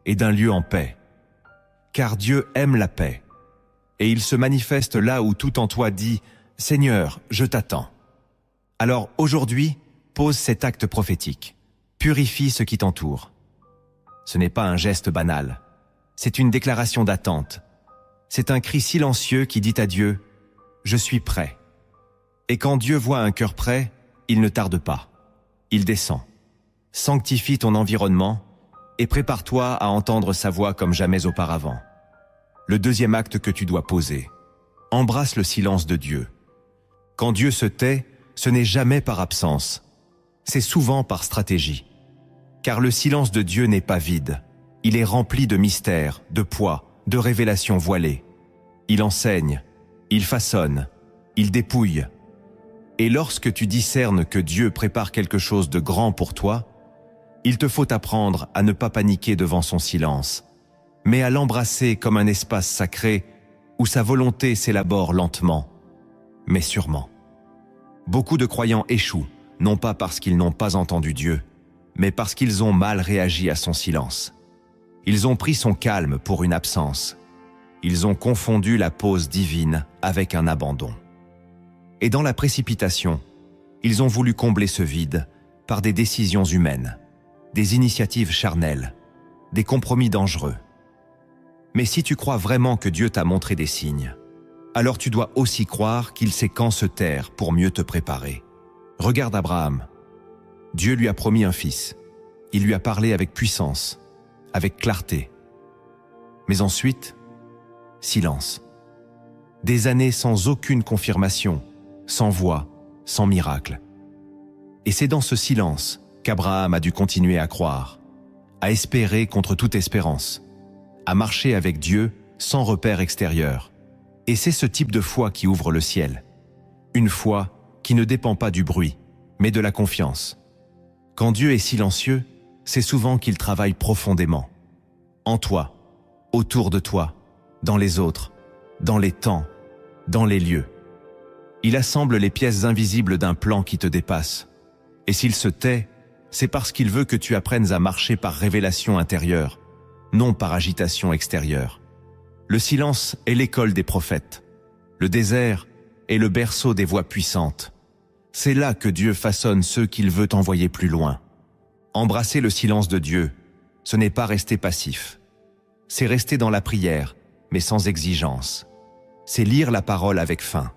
et d'un lieu en paix. Car Dieu aime la paix, et il se manifeste là où tout en toi dit « Seigneur, je t'attends ». Alors aujourd'hui, pose cet acte prophétique. Purifie ce qui t'entoure. Ce n'est pas un geste banal. C'est une déclaration d'attente. C'est un cri silencieux qui dit à Dieu « Je suis prêt ». Et quand Dieu voit un cœur prêt, il ne tarde pas. Il descend. Sanctifie ton environnement et prépare-toi à entendre sa voix comme jamais auparavant. Le deuxième acte que tu dois poser. Embrasse le silence de Dieu. Quand Dieu se tait, ce n'est jamais par absence. C'est souvent par stratégie. Car le silence de Dieu n'est pas vide. Il est rempli de mystères, de poids, de révélations voilées. Il enseigne, il façonne, il dépouille. Et lorsque tu discernes que Dieu prépare quelque chose de grand pour toi, il te faut apprendre à ne pas paniquer devant son silence, mais à l'embrasser comme un espace sacré où sa volonté s'élabore lentement, mais sûrement. Beaucoup de croyants échouent, non pas parce qu'ils n'ont pas entendu Dieu, mais parce qu'ils ont mal réagi à son silence. Ils ont pris son calme pour une absence. Ils ont confondu la pause divine avec un abandon. Et dans la précipitation, ils ont voulu combler ce vide par des décisions humaines, des initiatives charnelles, des compromis dangereux. Mais si tu crois vraiment que Dieu t'a montré des signes, alors tu dois aussi croire qu'il sait quand se taire pour mieux te préparer. Regarde Abraham. Dieu lui a promis un fils. Il lui a parlé avec puissance, avec clarté. Mais ensuite, silence. Des années sans aucune confirmation, sans voix, sans miracle. Et c'est dans ce silence qu'Abraham a dû continuer à croire, à espérer contre toute espérance, à marcher avec Dieu sans repère extérieur. Et c'est ce type de foi qui ouvre le ciel. Une foi qui ne dépend pas du bruit, mais de la confiance. Quand Dieu est silencieux, c'est souvent qu'il travaille profondément. En toi, autour de toi, dans les autres, dans les temps, dans les lieux. Il assemble les pièces invisibles d'un plan qui te dépasse. Et s'il se tait, c'est parce qu'il veut que tu apprennes à marcher par révélation intérieure, non par agitation extérieure. Le silence est l'école des prophètes. Le désert est le berceau des voix puissantes. C'est là que Dieu façonne ceux qu'il veut envoyer plus loin. Embrasser le silence de Dieu, ce n'est pas rester passif. C'est rester dans la prière, mais sans exigence. C'est lire la parole avec faim,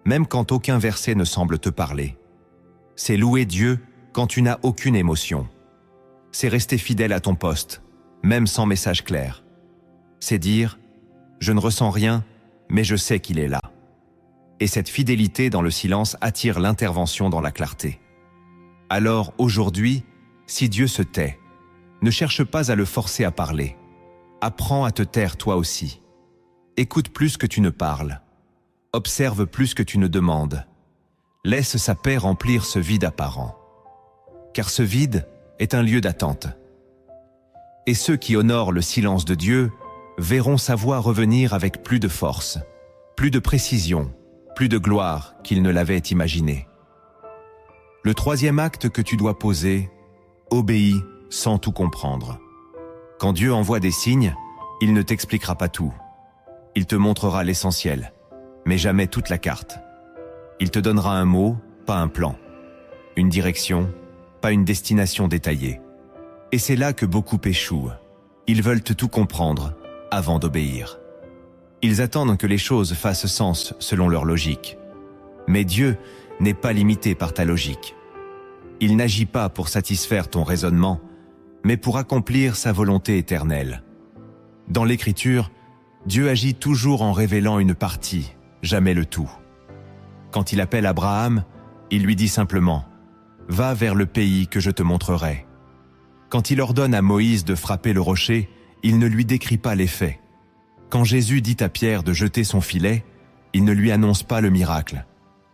même quand aucun verset ne semble te parler. C'est louer Dieu quand tu n'as aucune émotion. C'est rester fidèle à ton poste, même sans message clair. C'est dire « je ne ressens rien, mais je sais qu'il est là ». Et cette fidélité dans le silence attire l'intervention dans la clarté. Alors aujourd'hui, si Dieu se tait, ne cherche pas à le forcer à parler. Apprends à te taire toi aussi. Écoute plus que tu ne parles. Observe plus que tu ne demandes. Laisse sa paix remplir ce vide apparent. Car ce vide est un lieu d'attente. Et ceux qui honorent le silence de Dieu verront sa voix revenir avec plus de force, plus de précision, plus de gloire qu'ils ne l'avaient imaginé. Le troisième acte que tu dois poser, obéis sans tout comprendre. Quand Dieu envoie des signes, il ne t'expliquera pas tout. Il te montrera l'essentiel, mais jamais toute la carte. Il te donnera un mot, pas un plan. Une direction, pas une destination détaillée. Et c'est là que beaucoup échouent. Ils veulent tout comprendre avant d'obéir. Ils attendent que les choses fassent sens selon leur logique. Mais Dieu n'est pas limité par ta logique. Il n'agit pas pour satisfaire ton raisonnement, mais pour accomplir sa volonté éternelle. Dans l'Écriture, Dieu agit toujours en révélant une partie, jamais le tout. Quand il appelle Abraham, il lui dit simplement « Va vers le pays que je te montrerai ». Quand il ordonne à Moïse de frapper le rocher, il ne lui décrit pas les faits. Quand Jésus dit à Pierre de jeter son filet, il ne lui annonce pas le miracle.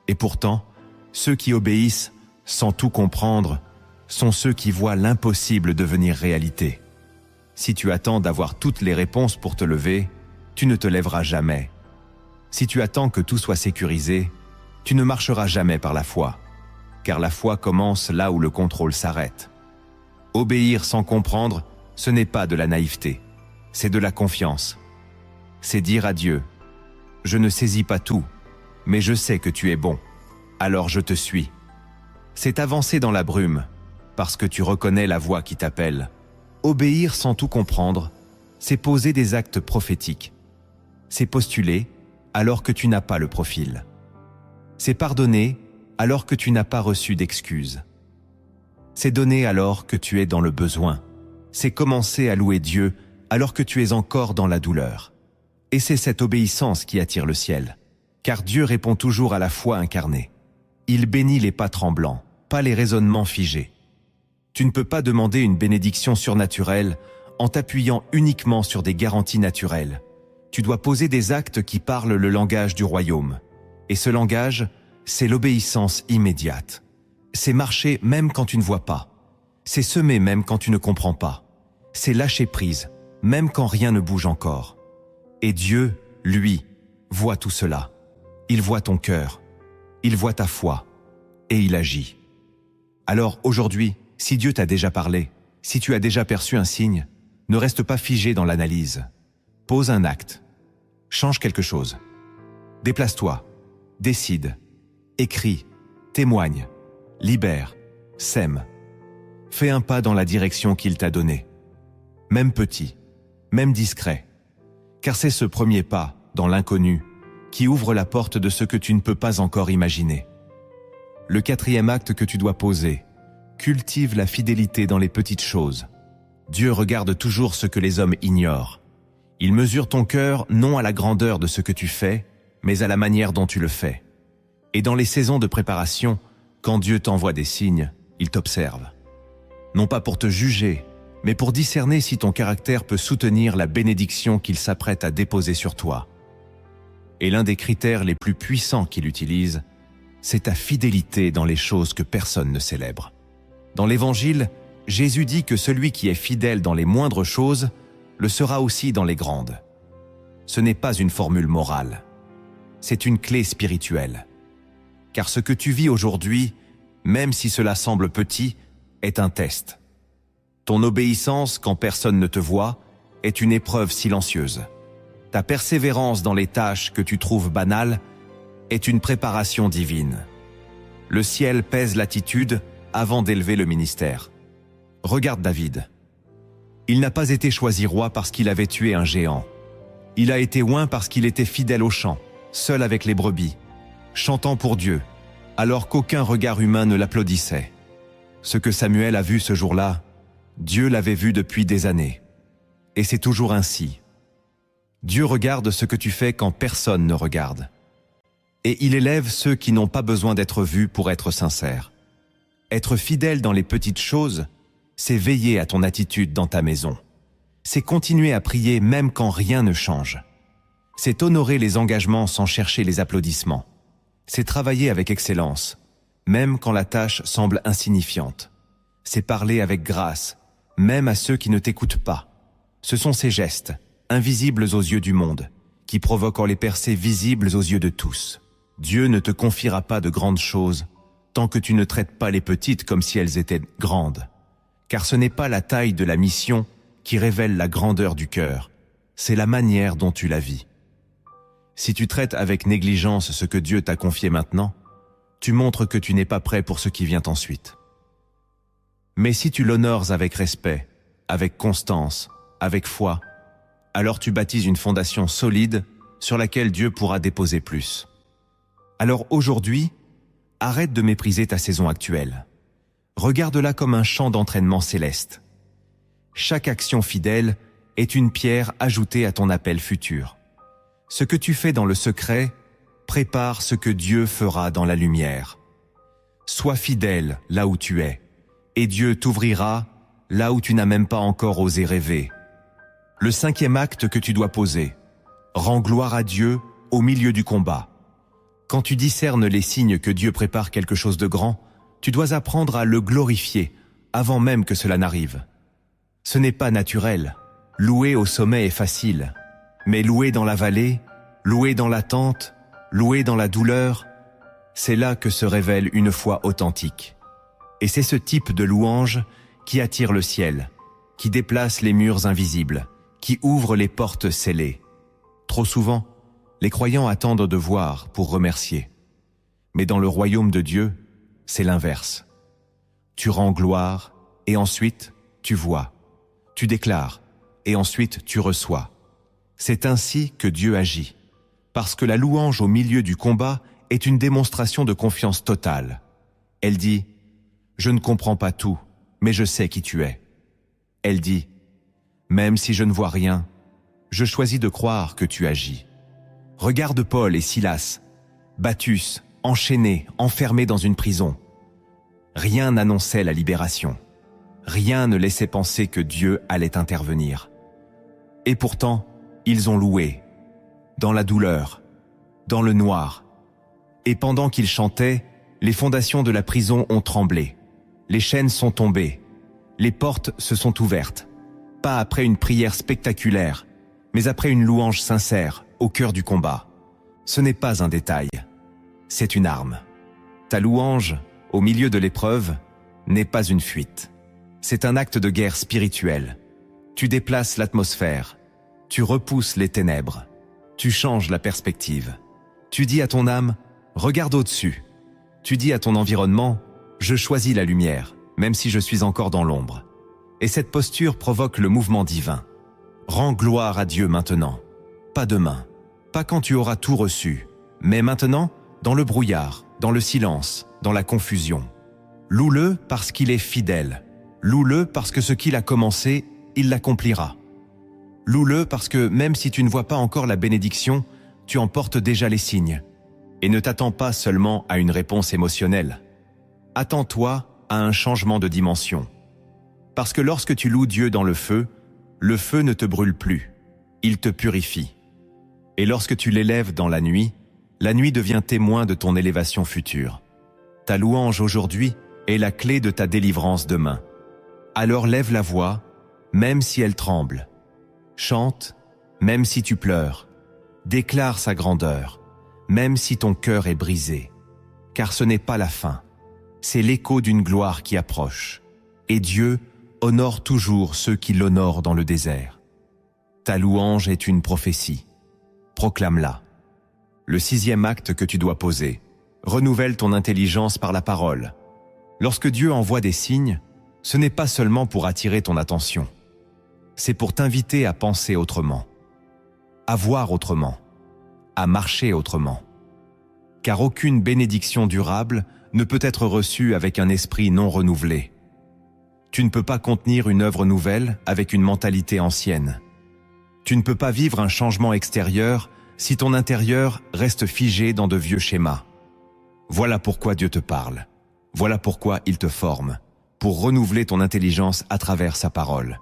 Et pourtant, ceux qui obéissent, sans tout comprendre, sont ceux qui voient l'impossible devenir réalité. Si tu attends d'avoir toutes les réponses pour te lever, tu ne te lèveras jamais. Si tu attends que tout soit sécurisé, tu ne marcheras jamais par la foi, car la foi commence là où le contrôle s'arrête. Obéir sans comprendre, ce n'est pas de la naïveté, c'est de la confiance. C'est dire à Dieu, « Je ne saisis pas tout, mais je sais que tu es bon, alors je te suis. » C'est avancer dans la brume, parce que tu reconnais la voix qui t'appelle. Obéir sans tout comprendre, c'est poser des actes prophétiques. C'est postuler alors que tu n'as pas le profil. C'est pardonner alors que tu n'as pas reçu d'excuses. C'est donner alors que tu es dans le besoin. C'est commencer à louer Dieu alors que tu es encore dans la douleur. Et c'est cette obéissance qui attire le ciel, car Dieu répond toujours à la foi incarnée. Il bénit les pas tremblants, pas les raisonnements figés. Tu ne peux pas demander une bénédiction surnaturelle en t'appuyant uniquement sur des garanties naturelles. Tu dois poser des actes qui parlent le langage du royaume. Et ce langage, c'est l'obéissance immédiate. C'est marcher même quand tu ne vois pas. C'est semer même quand tu ne comprends pas. C'est lâcher prise, même quand rien ne bouge encore. Et Dieu, lui, voit tout cela. Il voit ton cœur. Il voit ta foi. Et il agit. Alors aujourd'hui, si Dieu t'a déjà parlé, si tu as déjà perçu un signe, ne reste pas figé dans l'analyse. Pose un acte. Change quelque chose. Déplace-toi. Décide. Écris. Témoigne. Libère. Sème. Fais un pas dans la direction qu'il t'a donnée. Même petit. Même discret. Car c'est ce premier pas, dans l'inconnu, qui ouvre la porte de ce que tu ne peux pas encore imaginer. Le quatrième acte que tu dois poser, cultive la fidélité dans les petites choses. Dieu regarde toujours ce que les hommes ignorent. Il mesure ton cœur non à la grandeur de ce que tu fais, mais à la manière dont tu le fais. Et dans les saisons de préparation, quand Dieu t'envoie des signes, il t'observe. Non pas pour te juger, mais pour discerner si ton caractère peut soutenir la bénédiction qu'il s'apprête à déposer sur toi. Et l'un des critères les plus puissants qu'il utilise, c'est ta fidélité dans les choses que personne ne célèbre. Dans l'Évangile, Jésus dit que celui qui est fidèle dans les moindres choses le sera aussi dans les grandes. Ce n'est pas une formule morale, c'est une clé spirituelle. Car ce que tu vis aujourd'hui, même si cela semble petit, est un test. Ton obéissance quand personne ne te voit est une épreuve silencieuse. Ta persévérance dans les tâches que tu trouves banales est une préparation divine. Le ciel pèse l'attitude avant d'élever le ministère. Regarde David. Il n'a pas été choisi roi parce qu'il avait tué un géant. Il a été oint parce qu'il était fidèle au chant, seul avec les brebis, chantant pour Dieu, alors qu'aucun regard humain ne l'applaudissait. Ce que Samuel a vu ce jour-là, Dieu l'avait vu depuis des années. Et c'est toujours ainsi. Dieu regarde ce que tu fais quand personne ne regarde. Et il élève ceux qui n'ont pas besoin d'être vus pour être sincères. Être fidèle dans les petites choses, c'est veiller à ton attitude dans ta maison. C'est continuer à prier même quand rien ne change. C'est honorer les engagements sans chercher les applaudissements. C'est travailler avec excellence, même quand la tâche semble insignifiante. C'est parler avec grâce, même à ceux qui ne t'écoutent pas. Ce sont ces gestes, invisibles aux yeux du monde, qui provoquent les percées visibles aux yeux de tous. Dieu ne te confiera pas de grandes choses tant que tu ne traites pas les petites comme si elles étaient grandes. Car ce n'est pas la taille de la mission qui révèle la grandeur du cœur, c'est la manière dont tu la vis. Si tu traites avec négligence ce que Dieu t'a confié maintenant, tu montres que tu n'es pas prêt pour ce qui vient ensuite. Mais si tu l'honores avec respect, avec constance, avec foi, alors tu bâtis une fondation solide sur laquelle Dieu pourra déposer plus. Alors aujourd'hui, arrête de mépriser ta saison actuelle. Regarde-la comme un champ d'entraînement céleste. Chaque action fidèle est une pierre ajoutée à ton appel futur. Ce que tu fais dans le secret prépare ce que Dieu fera dans la lumière. Sois fidèle là où tu es, et Dieu t'ouvrira là où tu n'as même pas encore osé rêver. Le 5e acte que tu dois poser, rends gloire à Dieu au milieu du combat. Quand tu discernes les signes que Dieu prépare quelque chose de grand, tu dois apprendre à le glorifier avant même que cela n'arrive. Ce n'est pas naturel. Louer au sommet est facile. Mais louer dans la vallée, louer dans l'attente, louer dans la douleur, c'est là que se révèle une foi authentique. Et c'est ce type de louange qui attire le ciel, qui déplace les murs invisibles, qui ouvre les portes scellées. Trop souvent, les croyants attendent de voir pour remercier. Mais dans le royaume de Dieu, c'est l'inverse. Tu rends gloire et ensuite tu vois. Tu déclares et ensuite tu reçois. C'est ainsi que Dieu agit, parce que la louange au milieu du combat est une démonstration de confiance totale. Elle dit « Je ne comprends pas tout, mais je sais qui tu es ». Elle dit « Même si je ne vois rien, je choisis de croire que tu agis ». Regarde Paul et Silas, battus, enchaînés, enfermés dans une prison. Rien n'annonçait la libération. Rien ne laissait penser que Dieu allait intervenir. Et pourtant, ils ont loué, dans la douleur, dans le noir. Et pendant qu'ils chantaient, les fondations de la prison ont tremblé. Les chaînes sont tombées. Les portes se sont ouvertes. Pas après une prière spectaculaire, mais après une louange sincère, au cœur du combat. Ce n'est pas un détail, c'est une arme. Ta louange, au milieu de l'épreuve, n'est pas une fuite. C'est un acte de guerre spirituelle. Tu déplaces l'atmosphère, tu repousses les ténèbres, tu changes la perspective. Tu dis à ton âme, regarde au-dessus. Tu dis à ton environnement, je choisis la lumière, même si je suis encore dans l'ombre. Et cette posture provoque le mouvement divin. Rends gloire à Dieu maintenant, pas demain, pas quand tu auras tout reçu, mais maintenant, dans le brouillard, dans le silence, dans la confusion. Loue-le parce qu'il est fidèle. Loue-le parce que ce qu'il a commencé, il l'accomplira. Loue-le parce que même si tu ne vois pas encore la bénédiction, tu en portes déjà les signes. Et ne t'attends pas seulement à une réponse émotionnelle. Attends-toi à un changement de dimension. Parce que lorsque tu loues Dieu dans le feu ne te brûle plus, il te purifie. Et lorsque tu l'élèves dans la nuit devient témoin de ton élévation future. Ta louange aujourd'hui est la clé de ta délivrance demain. Alors lève la voix, même si elle tremble. Chante, même si tu pleures. Déclare sa grandeur, même si ton cœur est brisé. Car ce n'est pas la fin, c'est l'écho d'une gloire qui approche. Et Dieu honore toujours ceux qui l'honorent dans le désert. Ta louange est une prophétie. Proclame-la. Le 6e acte que tu dois poser. Renouvelle ton intelligence par la parole. Lorsque Dieu envoie des signes, ce n'est pas seulement pour attirer ton attention. C'est pour t'inviter à penser autrement, à voir autrement, à marcher autrement. Car aucune bénédiction durable ne peut être reçue avec un esprit non renouvelé. Tu ne peux pas contenir une œuvre nouvelle avec une mentalité ancienne. Tu ne peux pas vivre un changement extérieur si ton intérieur reste figé dans de vieux schémas. Voilà pourquoi Dieu te parle. Voilà pourquoi il te forme, pour renouveler ton intelligence à travers sa parole.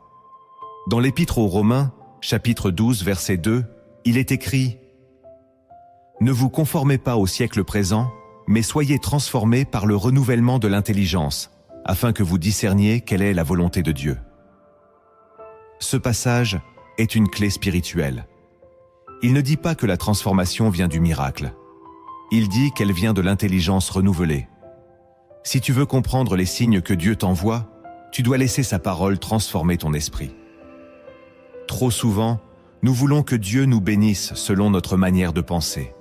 Dans l'Épître aux Romains, chapitre 12, verset 2, il est écrit « Ne vous conformez pas au siècle présent, mais soyez transformés par le renouvellement de l'intelligence, afin que vous discerniez quelle est la volonté de Dieu. » Ce passage est une clé spirituelle. Il ne dit pas que la transformation vient du miracle. Il dit qu'elle vient de l'intelligence renouvelée. Si tu veux comprendre les signes que Dieu t'envoie, tu dois laisser sa parole transformer ton esprit. Trop souvent, nous voulons que Dieu nous bénisse selon notre manière de penser.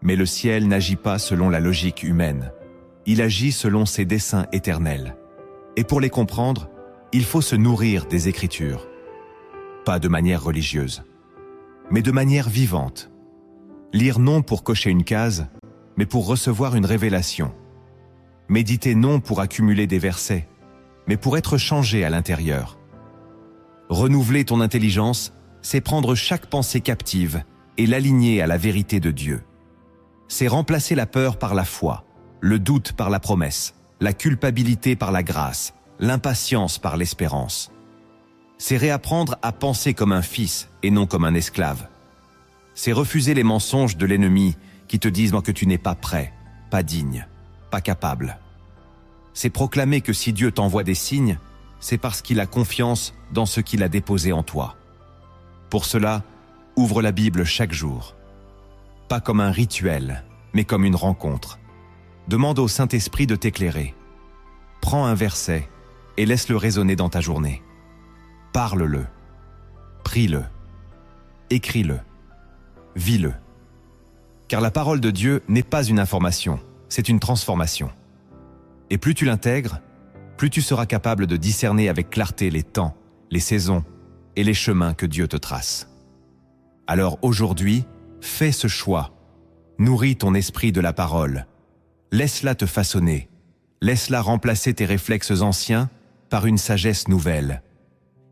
Mais le ciel n'agit pas selon la logique humaine. Il agit selon ses desseins éternels. Et pour les comprendre, il faut se nourrir des Écritures. Pas de manière religieuse, mais de manière vivante. Lire non pour cocher une case, mais pour recevoir une révélation. Méditer non pour accumuler des versets, mais pour être changé à l'intérieur. Renouveler ton intelligence, c'est prendre chaque pensée captive et l'aligner à la vérité de Dieu. C'est remplacer la peur par la foi, le doute par la promesse, la culpabilité par la grâce, l'impatience par l'espérance. C'est réapprendre à penser comme un fils et non comme un esclave. C'est refuser les mensonges de l'ennemi qui te disent que tu n'es pas prêt, pas digne, pas capable. C'est proclamer que si Dieu t'envoie des signes, c'est parce qu'il a confiance dans ce qu'il a déposé en toi. Pour cela, ouvre la Bible chaque jour. Pas comme un rituel, mais comme une rencontre. Demande au Saint-Esprit de t'éclairer. Prends un verset et laisse-le résonner dans ta journée. Parle-le, prie-le, écris-le, vis-le. Car la parole de Dieu n'est pas une information, c'est une transformation. Et plus tu l'intègres, plus tu seras capable de discerner avec clarté les temps, les saisons et les chemins que Dieu te trace. Alors aujourd'hui, fais ce choix. Nourris ton esprit de la parole. Laisse-la te façonner. Laisse-la remplacer tes réflexes anciens par une sagesse nouvelle.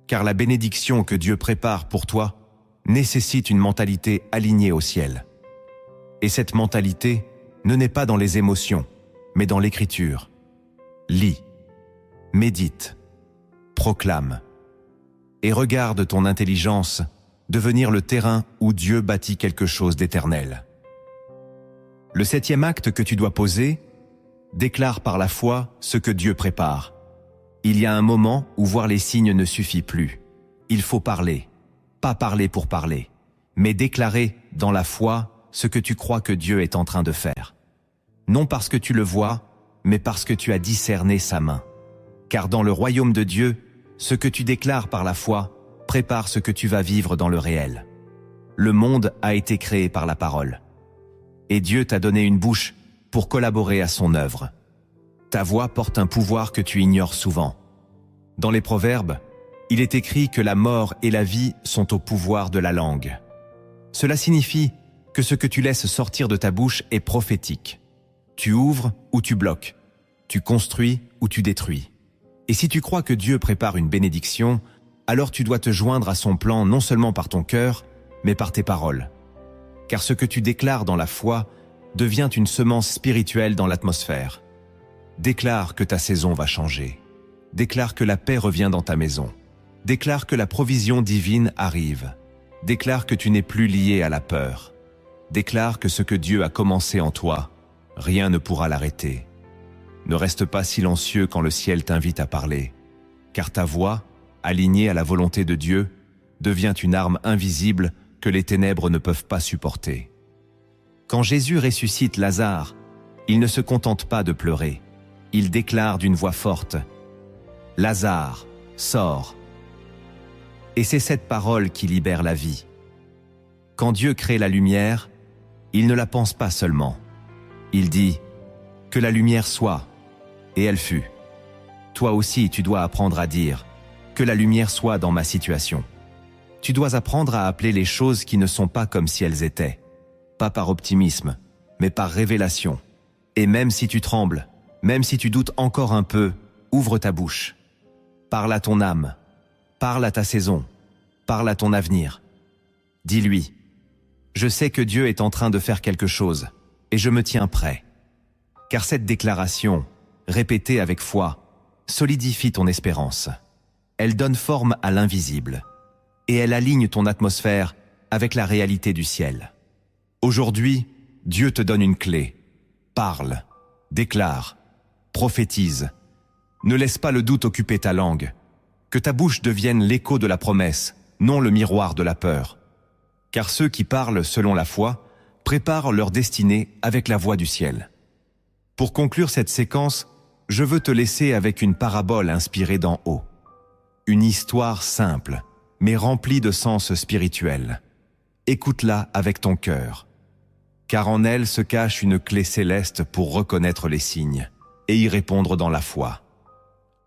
Car la bénédiction que Dieu prépare pour toi nécessite une mentalité alignée au ciel. Et cette mentalité ne naît pas dans les émotions, mais dans l'écriture. Lis, médite, proclame, et regarde ton intelligence devenir le terrain où Dieu bâtit quelque chose d'éternel. Le 7e acte que tu dois poser, déclare par la foi ce que Dieu prépare. Il y a un moment où voir les signes ne suffit plus. Il faut parler, pas parler pour parler, mais déclarer dans la foi ce que tu crois que Dieu est en train de faire. Non parce que tu le vois, mais parce que tu as discerné sa main. Car dans le royaume de Dieu, ce que tu déclares par la foi prépare ce que tu vas vivre dans le réel. Le monde a été créé par la parole. Et Dieu t'a donné une bouche pour collaborer à son œuvre. Ta voix porte un pouvoir que tu ignores souvent. Dans les Proverbes, il est écrit que la mort et la vie sont au pouvoir de la langue. Cela signifie que ce que tu laisses sortir de ta bouche est prophétique. Tu ouvres ou tu bloques. Tu construis ou tu détruis. Et si tu crois que Dieu prépare une bénédiction, alors tu dois te joindre à son plan non seulement par ton cœur, mais par tes paroles. Car ce que tu déclares dans la foi devient une semence spirituelle dans l'atmosphère. Déclare que ta saison va changer. Déclare que la paix revient dans ta maison. Déclare que la provision divine arrive. Déclare que tu n'es plus lié à la peur. Déclare que ce que Dieu a commencé en toi, rien ne pourra l'arrêter. Ne reste pas silencieux quand le ciel t'invite à parler, car ta voix, alignée à la volonté de Dieu, devient une arme invisible que les ténèbres ne peuvent pas supporter. Quand Jésus ressuscite Lazare, il ne se contente pas de pleurer. Il déclare d'une voix forte « Lazare, sors !» Et c'est cette parole qui libère la vie. Quand Dieu crée la lumière, il ne la pense pas seulement. Il dit « Que la lumière soit !» Et elle fut. Toi aussi, tu dois apprendre à dire « Que la lumière soit dans ma situation !» Tu dois apprendre à appeler les choses qui ne sont pas comme si elles étaient. Pas par optimisme, mais par révélation. Et même si tu trembles, même si tu doutes encore un peu, ouvre ta bouche. Parle à ton âme. Parle à ta saison. Parle à ton avenir. Dis-lui, je sais que Dieu est en train de faire quelque chose, et je me tiens prêt. Car cette déclaration, répétée avec foi, solidifie ton espérance. Elle donne forme à l'invisible, et elle aligne ton atmosphère avec la réalité du ciel. Aujourd'hui, Dieu te donne une clé. Parle, déclare, prophétise. Ne laisse pas le doute occuper ta langue. Que ta bouche devienne l'écho de la promesse, non le miroir de la peur. Car ceux qui parlent selon la foi préparent leur destinée avec la voix du ciel. Pour conclure cette séquence, je veux te laisser avec une parabole inspirée d'en haut. Une histoire simple, mais remplie de sens spirituel. Écoute-la avec ton cœur, car en elle se cache une clé céleste pour reconnaître les signes et y répondre dans la foi.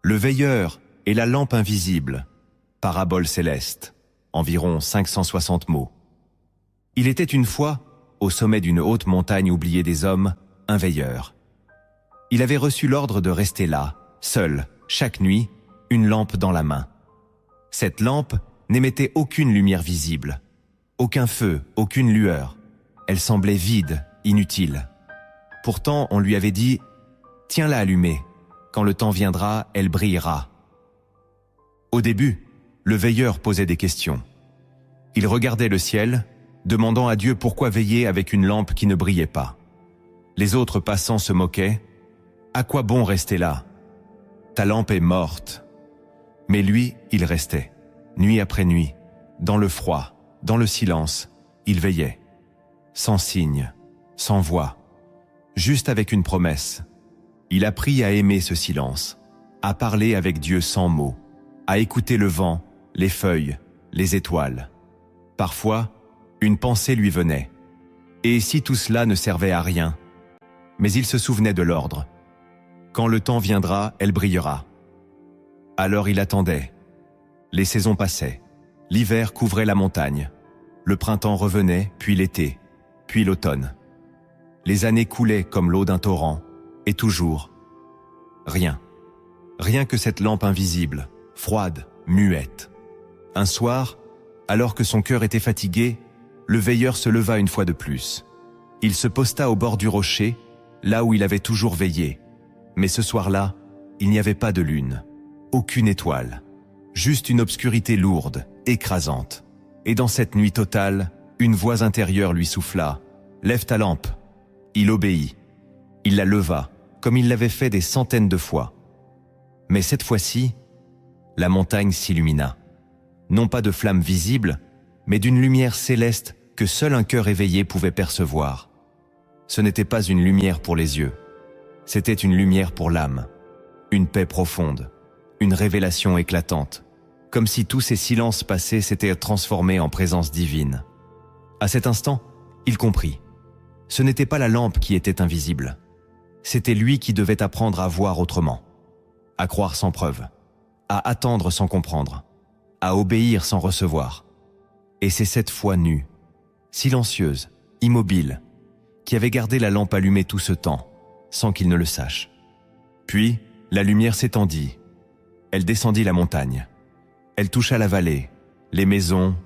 Le veilleur et la lampe invisible, parabole céleste, environ 560 mots. Il était une fois, au sommet d'une haute montagne oubliée des hommes, un veilleur. Il avait reçu l'ordre de rester là, seul, chaque nuit, une lampe dans la main. Cette lampe n'émettait aucune lumière visible, aucun feu, aucune lueur. Elle semblait vide, inutile. Pourtant, on lui avait dit « Tiens-la allumée, quand le temps viendra, elle brillera. » Au début, le veilleur posait des questions. Il regardait le ciel, demandant à Dieu pourquoi veiller avec une lampe qui ne brillait pas. Les autres passants se moquaient. « À quoi bon rester là? Ta lampe est morte. » Mais lui, il restait, nuit après nuit, dans le froid, dans le silence, il veillait. Sans signe, sans voix, juste avec une promesse. Il apprit à aimer ce silence, à parler avec Dieu sans mots, à écouter le vent, les feuilles, les étoiles. Parfois, une pensée lui venait. Et si tout cela ne servait à rien? Mais il se souvenait de l'ordre. Quand le temps viendra, elle brillera. Alors il attendait. Les saisons passaient. L'hiver couvrait la montagne. Le printemps revenait, puis l'été, puis l'automne. Les années coulaient comme l'eau d'un torrent, et toujours, rien. Rien que cette lampe invisible, froide, muette. Un soir, alors que son cœur était fatigué, le veilleur se leva une fois de plus. Il se posta au bord du rocher, là où il avait toujours veillé. Mais ce soir-là, il n'y avait pas de lune, aucune étoile, juste une obscurité lourde, écrasante. Et dans cette nuit totale, une voix intérieure lui souffla « Lève ta lampe !» Il obéit. Il la leva, comme il l'avait fait des centaines de fois. Mais cette fois-ci, la montagne s'illumina. Non pas de flammes visibles, mais d'une lumière céleste que seul un cœur éveillé pouvait percevoir. Ce n'était pas une lumière pour les yeux. C'était une lumière pour l'âme, une paix profonde, une révélation éclatante, comme si tous ces silences passés s'étaient transformés en présence divine. À cet instant, il comprit. Ce n'était pas la lampe qui était invisible. C'était lui qui devait apprendre à voir autrement, à croire sans preuve, à attendre sans comprendre, à obéir sans recevoir. Et c'est cette foi nue, silencieuse, immobile, qui avait gardé la lampe allumée tout ce temps, sans qu'il ne le sache. Puis, la lumière s'étendit. Elle descendit la montagne. Elle toucha la vallée, les maisons,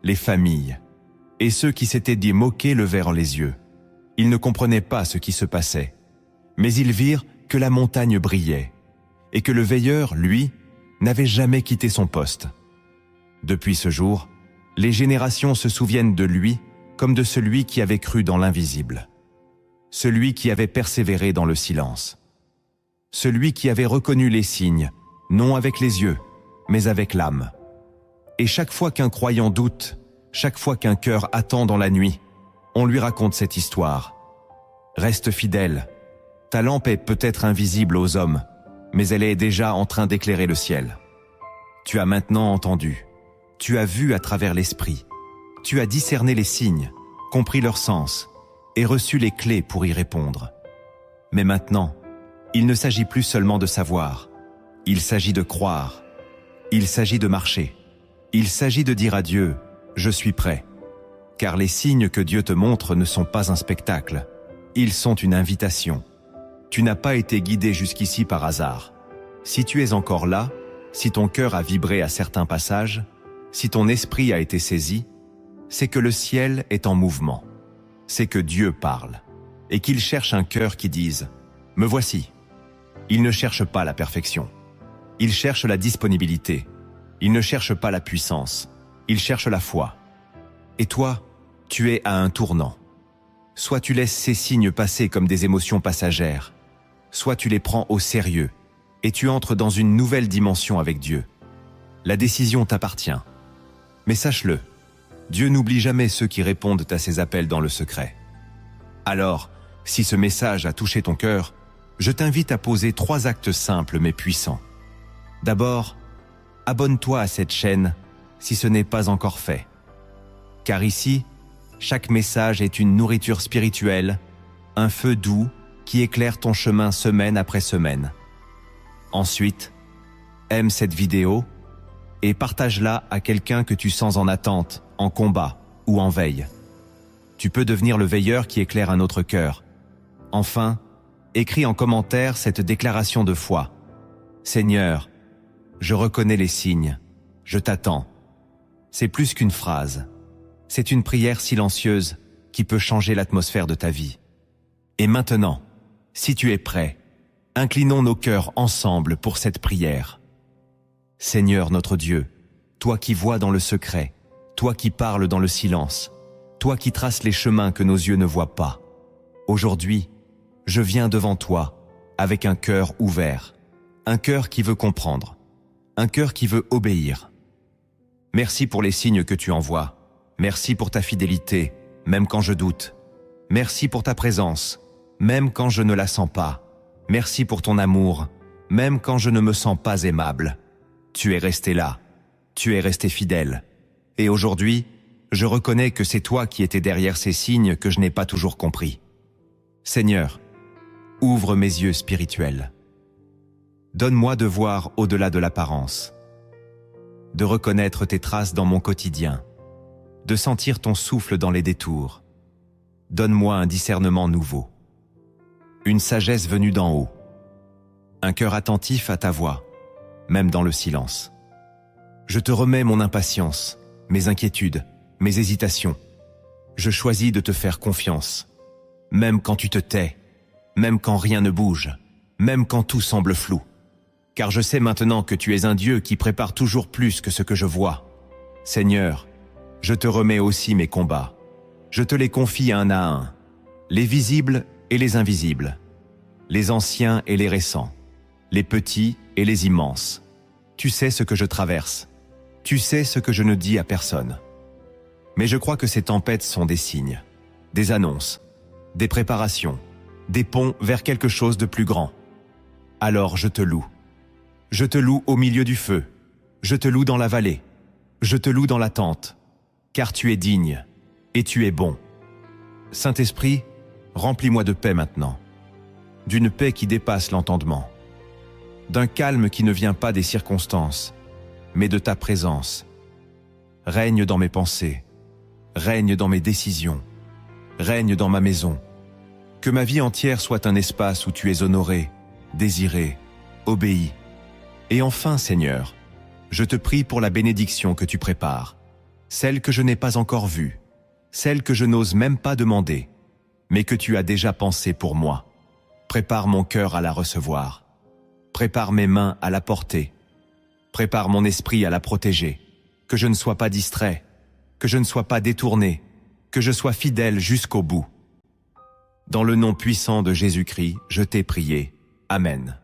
les familles. Et ceux qui s'étaient dit moqués levèrent les yeux. Ils ne comprenaient pas ce qui se passait. Mais ils virent que la montagne brillait, et que le veilleur, lui, n'avait jamais quitté son poste. Depuis ce jour, les générations se souviennent de lui comme de celui qui avait cru dans l'invisible. Celui qui avait persévéré dans le silence. Celui qui avait reconnu les signes, non avec les yeux, mais avec l'âme. Et chaque fois qu'un croyant doute, chaque fois qu'un cœur attend dans la nuit, on lui raconte cette histoire. Reste fidèle. Ta lampe est peut-être invisible aux hommes, mais elle est déjà en train d'éclairer le ciel. Tu as maintenant entendu. Tu as vu à travers l'esprit. Tu as discerné les signes, compris leur sens, et reçu les clés pour y répondre. Mais maintenant, il ne s'agit plus seulement de savoir. Il s'agit de croire. Il s'agit de marcher. Il s'agit de dire à Dieu, « Je suis prêt ». Car les signes que Dieu te montre ne sont pas un spectacle. Ils sont une invitation. Tu n'as pas été guidé jusqu'ici par hasard. Si tu es encore là, si ton cœur a vibré à certains passages, si ton esprit a été saisi, c'est que le ciel est en mouvement. C'est que Dieu parle et qu'il cherche un cœur qui dise « Me voici ». Il ne cherche pas la perfection. Il cherche la disponibilité. Il ne cherche pas la puissance. Il cherche la foi. Et toi, tu es à un tournant. Soit tu laisses ces signes passer comme des émotions passagères, soit tu les prends au sérieux et tu entres dans une nouvelle dimension avec Dieu. La décision t'appartient. Mais sache-le, Dieu n'oublie jamais ceux qui répondent à ses appels dans le secret. Alors, si ce message a touché ton cœur, je t'invite à poser 3 actes simples mais puissants. D'abord, abonne-toi à cette chaîne si ce n'est pas encore fait. Car ici, chaque message est une nourriture spirituelle, un feu doux qui éclaire ton chemin semaine après semaine. Ensuite, aime cette vidéo et partage-la à quelqu'un que tu sens en attente, en combat ou en veille. Tu peux devenir le veilleur qui éclaire un autre cœur. Enfin, écris en commentaire cette déclaration de foi. Seigneur, je reconnais les signes, je t'attends. C'est plus qu'une phrase. C'est une prière silencieuse qui peut changer l'atmosphère de ta vie. Et maintenant, si tu es prêt, inclinons nos cœurs ensemble pour cette prière. Seigneur notre Dieu, toi qui vois dans le secret, toi qui parles dans le silence, toi qui traces les chemins que nos yeux ne voient pas. Aujourd'hui, je viens devant toi avec un cœur ouvert, un cœur qui veut comprendre, un cœur qui veut obéir. Merci pour les signes que tu envoies. Merci pour ta fidélité, même quand je doute. Merci pour ta présence, même quand je ne la sens pas. Merci pour ton amour, même quand je ne me sens pas aimable. Tu es resté là, tu es resté fidèle. Et aujourd'hui, je reconnais que c'est toi qui étais derrière ces signes que je n'ai pas toujours compris. Seigneur, ouvre mes yeux spirituels. Donne-moi de voir au-delà de l'apparence, de reconnaître tes traces dans mon quotidien, de sentir ton souffle dans les détours. Donne-moi un discernement nouveau, une sagesse venue d'en haut, un cœur attentif à ta voix, même dans le silence. Je te remets mon impatience, mes inquiétudes, mes hésitations. Je choisis de te faire confiance, même quand tu te tais, même quand rien ne bouge, même quand tout semble flou. Car je sais maintenant que tu es un Dieu qui prépare toujours plus que ce que je vois. Seigneur, je te remets aussi mes combats. Je te les confie un à un, les visibles et les invisibles, les anciens et les récents, les petits et les immenses. Tu sais ce que je traverse. Tu sais ce que je ne dis à personne. Mais je crois que ces tempêtes sont des signes, des annonces, des préparations, des ponts vers quelque chose de plus grand. Alors je te loue. Je te loue au milieu du feu. Je te loue dans la vallée. Je te loue dans la tente. Car tu es digne et tu es bon. Saint-Esprit, remplis-moi de paix maintenant. D'une paix qui dépasse l'entendement. D'un calme qui ne vient pas des circonstances, mais de ta présence. Règne dans mes pensées. Règne dans mes décisions. Règne dans ma maison. Que ma vie entière soit un espace où tu es honoré, désiré, obéi. Et enfin, Seigneur, je te prie pour la bénédiction que tu prépares, celle que je n'ai pas encore vue, celle que je n'ose même pas demander, mais que tu as déjà pensée pour moi. Prépare mon cœur à la recevoir. Prépare mes mains à la porter. Prépare mon esprit à la protéger. Que je ne sois pas distrait, que je ne sois pas détourné, que je sois fidèle jusqu'au bout. Dans le nom puissant de Jésus-Christ, je t'ai prié. Amen.